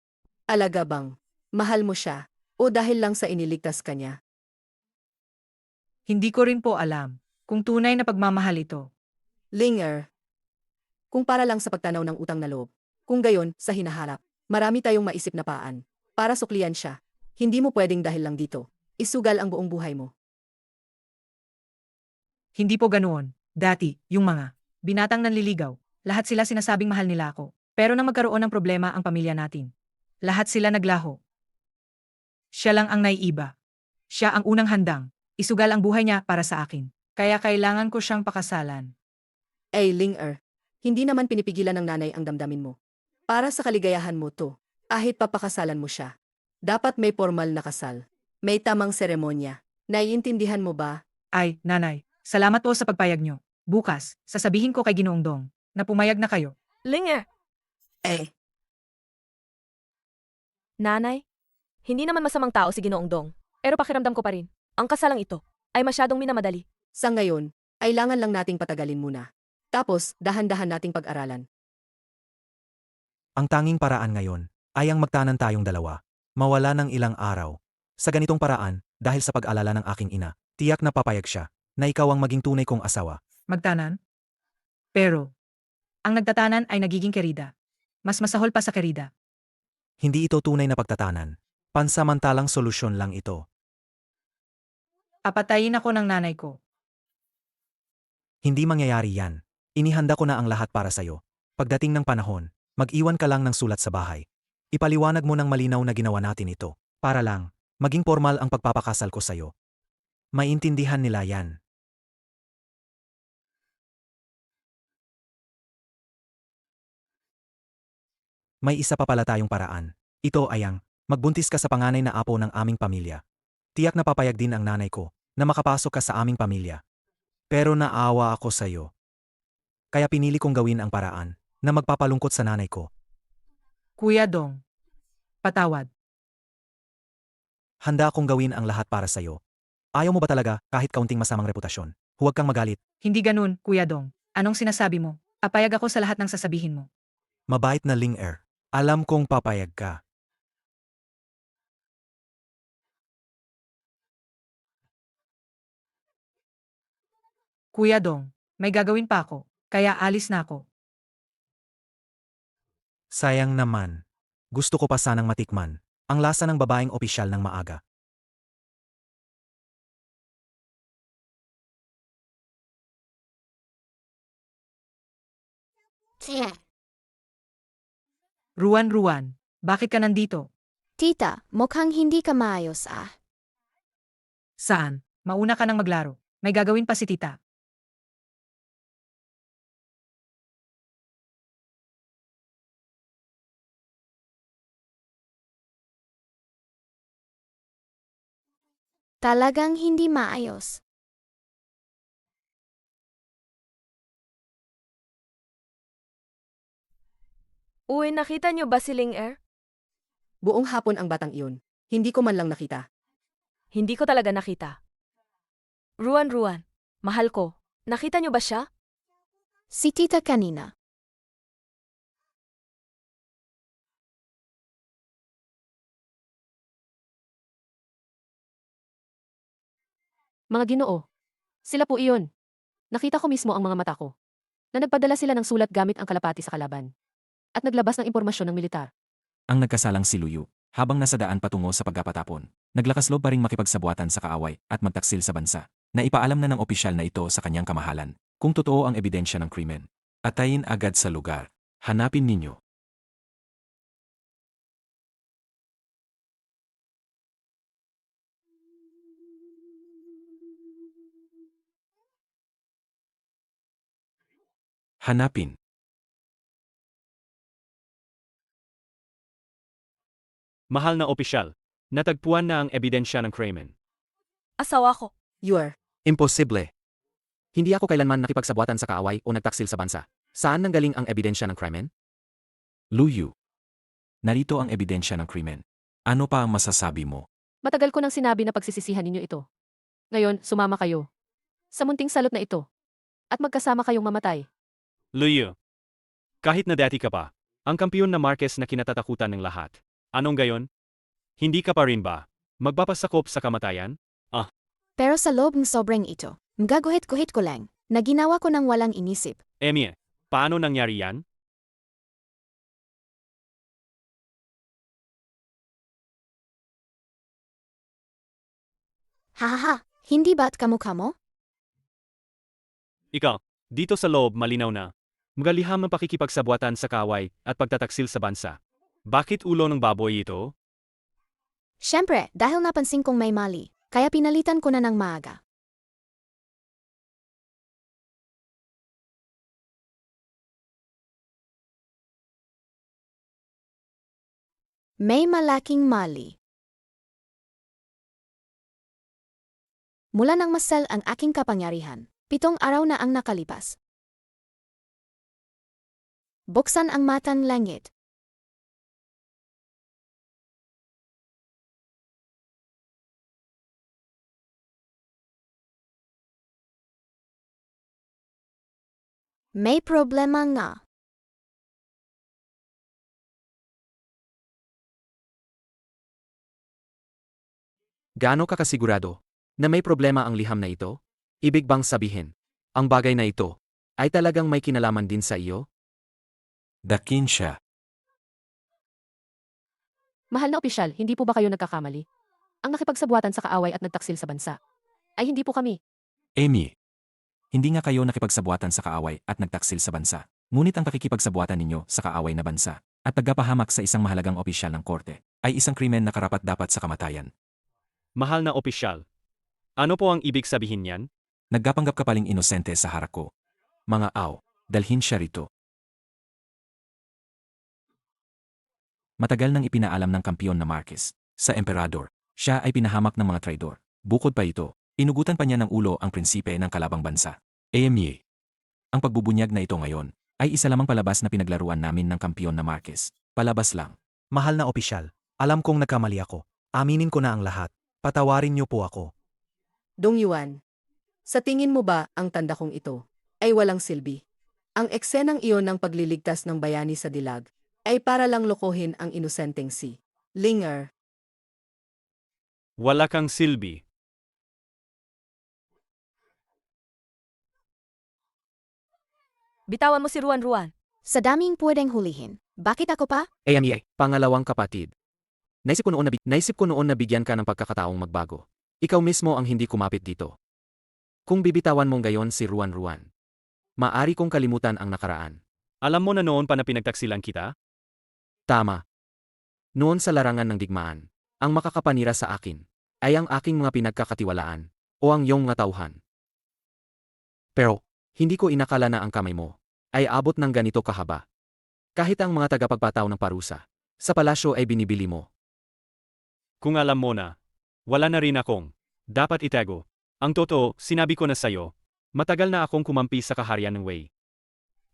Alaga bang, mahal mo siya, o dahil lang sa iniligtas ka niya? Hindi ko rin po alam. Kung tunay na pagmamahal ito, Linger. Kung para lang sa pagtanaw ng utang na loob. Kung gayon, sa hinaharap, marami tayong maisip na paan. Para suklian siya. Hindi mo pwedeng dahil lang dito. Isugal ang buong buhay mo. hindi po ganoon. Dati, yung mga binatang nanliligaw, lahat sila sinasabing mahal nila ako. Pero nang magkaroon ng problema ang pamilya natin, lahat sila naglaho. Siya lang ang naiiba. Siya ang unang handang. Isugal ang buhay niya para sa akin. Kaya kailangan ko siyang pakasalan. Linger. Hindi naman pinipigilan ng nanay ang damdamin mo. Para sa kaligayahan mo to, kahit papakasalan mo siya. Dapat may formal na kasal. May tamang seremonya. Naiintindihan mo ba? Ay, nanay, salamat po sa pagpayag niyo. Bukas, sasabihin ko kay Ginoong Dong na pumayag na kayo. Linger! Nanay, hindi naman masamang tao si Ginoong Dong. Pero pakiramdam ko pa rin, ang kasalang ito ay masyadong minamadali. Sa ngayon, kailangan lang nating patagalin muna. Tapos, dahan-dahan nating pag-aralan. Ang tanging paraan ngayon ay ang magtanan tayong dalawa. Mawala ng ilang araw. Sa ganitong paraan, dahil sa pag-alala ng aking ina, tiyak na papayag siya na ikaw ang maging tunay kong asawa. Magtanan? Pero, ang nagtatanan ay nagiging kerida. Mas masahol pa sa kerida. Hindi ito tunay na pagtatanan. Pansamantalang solusyon lang ito. Papatayin ako ng nanay ko. Hindi mangyayari yan. Inihanda ko na ang lahat para sayo. Pagdating ng panahon, mag-iwan ka lang ng sulat sa bahay. Ipaliwanag mo ng malinaw na ginawa natin ito. Para lang, maging formal ang pagpapakasal ko sayo. Maintindihan nila yan. May isa pa pala tayong paraan. Ito ay ang magbuntis ka sa panganay na apo ng aming pamilya. Tiyak na papayag din ang nanay ko na makapasok ka sa aming pamilya. Pero naawa ako sayo. Kaya pinili kong gawin ang paraan na magpapalungkot sa nanay ko. Kuya Dong, patawad. Handa akong gawin ang lahat para sayo. Ayaw mo ba talaga kahit kaunting masamang reputasyon? Huwag kang magalit. Hindi ganun, Kuya Dong. Anong sinasabi mo? Papayag ako sa lahat ng sasabihin mo. Mabait na Linger. Alam kong papayag ka. Kuya Dong, may gagawin pa ako, kaya alis na ako. Sayang naman. Gusto ko pa sanang matikman ang lasa ng babaeng opisyal ng maaga. Ruan, bakit ka nandito? Tita, mukhang hindi ka maayos ah. Saan? Mauna ka nang maglaro. May gagawin pa si tita. Talagang hindi maayos. Uy, nakita niyo ba si Linger? Buong hapon ang batang iyon. Hindi ko man lang nakita. Hindi ko talaga nakita. Ruan, mahal ko. Nakita niyo ba siya? Si tita kanina. Mga Ginoo. Sila po iyon. Nakita ko mismo ang mga mata ko. Na nagpadala sila ng sulat gamit ang kalapati sa kalaban. At naglabas ng impormasyon ng militar. Ang nagkasalang si Luyu, habang nasa daan patungo sa pagkapatapon, naglakas loob pa ring makipagsabuatan sa kaaway at magtaksil sa bansa, na ipaalam na ng opisyal na ito sa kanyang kamahalan, kung totoo ang ebidensya ng krimen. Atayin agad sa lugar. Hanapin ninyo. Hanapin. Mahal na opisyal, natagpuan na ang ebidensya ng krimen. Asawa ko. Imposible. Hindi ako kailanman nakipagsabuatan sa kaaway o nagtaksil sa bansa. Saan nanggaling ang ebidensya ng krimen? Luyu. Narito ang ebidensya ng krimen. Ano pa ang masasabi mo? Matagal ko nang sinabi na pagsisisihan ninyo ito. Ngayon, sumama kayo. Sa munting salot na ito. At magkasama kayong mamatay. Luyo. Kahit na dati ka pa, ang kampiyon na Marquez na kinatatakutan ng lahat. Anong gayon? Hindi ka pa rin ba magpapasakop sa kamatayan? Pero sa loob ng sobrang ito, Ngaguhit-guhit ko lang, na ginawa ko nang walang inisip. Emie, paano nangyari yan? Hahaha, hindi ba't kamukha mo? Ikaw, dito sa loob malinaw na. Magaliham ng pakikipagsabuatan sa kaway at pagtataksil sa bansa. Bakit ulo ng baboy ito? Siyempre, dahil napansin kong may mali, kaya pinalitan ko na ng maaga. May malaking mali. Mula nang masal ang aking kapangyarihan, 7 araw na ang nakalipas. Buksan ang matang langit. May problema nga. Gaano ka kasigurado na may problema ang liham na ito? Ibig bang sabihin, ang bagay na ito ay talagang may kinalaman din sa iyo? Dakin siya. Mahal na opisyal, hindi po ba kayo nagkakamali? Ang nakipagsabuatan sa kaaway at nagtaksil sa bansa ay hindi po kami. Emie. Hindi nga kayo nakipagsabuatan sa kaaway at nagtaksil sa bansa. Ngunit ang pakikipagsabuatan ninyo sa kaaway na bansa at paggapahamak sa isang mahalagang opisyal ng korte ay isang krimen na karapat-dapat sa kamatayan. Mahal na opisyal. Ano po ang ibig sabihin niyan? Naggapanggap ka paling inosente sa harap ko. Mga dalhin siya rito. Matagal nang ipinaalam ng kampiyon na Marquez sa emperador. Siya ay pinahamak ng mga traidor. Bukod pa ito, inugutan pa niya ng ulo ang prinsipe ng kalabang bansa. Emie. Ang pagbubunyag na ito ngayon ay isa lamang palabas na pinaglaruan namin ng kampiyon na Marquez. Palabas lang. Mahal na opisyal, alam kong nagkamali ako. Aminin ko na ang lahat. Patawarin niyo po ako. Dong Yuan, sa tingin mo ba ang tanda kong ito ay walang silbi? Ang eksenang iyon ng pagliligtas ng bayani sa dilag ay para lang lokohin ang inosenteng si Linger. Wala kang silbi. Bitawan mo si Ruan. Sa daming pwedeng hulihin, bakit ako pa? Emie, pangalawang kapatid. Naisip ko noon na bigyan ka ng pagkakataong magbago. Ikaw mismo ang hindi kumapit dito. Kung bibitawan mong gayon si Ruan, maari kong kalimutan ang nakaraan. Alam mo na noon pa na pinagtaksilan kita? Tama. Noon sa larangan ng digmaan, ang makakapanira sa akin ay ang aking mga pinagkakatiwalaan o ang iyong mga tauhan. Pero, hindi ko inakala na ang kamay mo ay abot ng ganito kahaba. Kahit ang mga tagapagpataw ng parusa sa palasyo ay binibili mo. Kung alam mo na, wala na rin akong dapat itago. Ang totoo, sinabi ko na sa'yo, matagal na akong kumampi sa kaharian ng Wei.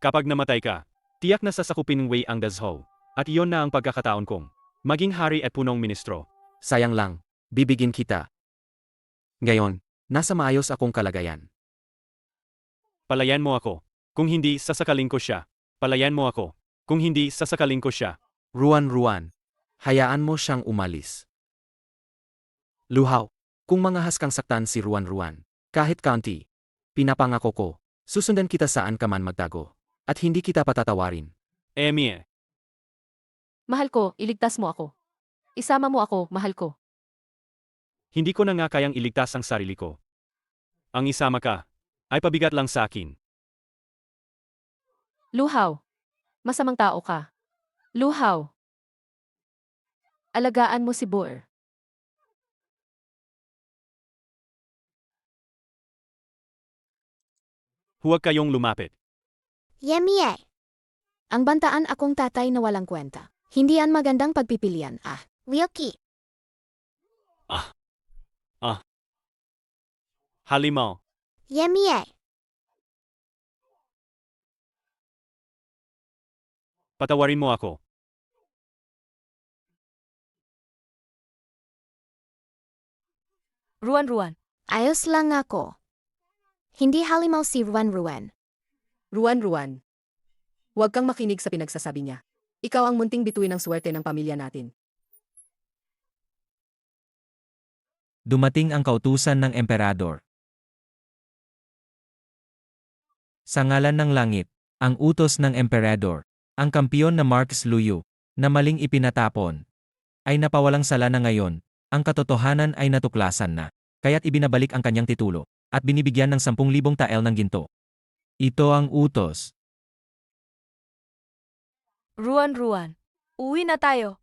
Kapag namatay ka, tiyak na sasakupin ng Wei ang Dazhou, at iyon na ang pagkakataon kong maging hari at punong ministro. Sayang lang, bibigin kita. Ngayon, nasa maayos akong kalagayan. Palayan mo ako. Kung hindi, sasakalin ko siya. Palayan mo ako. Kung hindi, sasakalin ko siya. Ruan, hayaan mo siyang umalis. Luhaw, kung mangahas kang saktan si Ruan, kahit kaunti, pinapangako ko, susundan kita saan ka man magtago, at hindi kita patatawarin. Emie. Mahal ko, iligtas mo ako. Isama mo ako, mahal ko. Hindi ko na nga kayang iligtas ang sarili ko. Ang isama ka, ay pabigat lang sa akin. Luhaw. Masamang tao ka. Luhaw. Alagaan mo si Boer. Huwag kayong lumapit. Yemie. Ang bantaan akong tatay na walang kwenta. Hindi yan magandang pagpipilian, Wilkie. Halimaw. Yemie. Patawarin mo ako. Ruan. Ayos lang ako. Hindi halimaw si Ruan. Ruan, huwag kang makinig sa pinagsasabi niya. Ikaw ang munting bituin ng swerte ng pamilya natin. Dumating ang kautusan ng emperador. Sa ngalan ng langit, ang utos ng emperador, ang kampiyon na Marcus Luyu, na maling ipinatapon, ay napawalang sala na ngayon, ang katotohanan ay natuklasan na, kaya't ibinabalik ang kanyang titulo, at binibigyan ng 10,000 tael ng ginto. Ito ang utos. Ruan, uwi na tayo.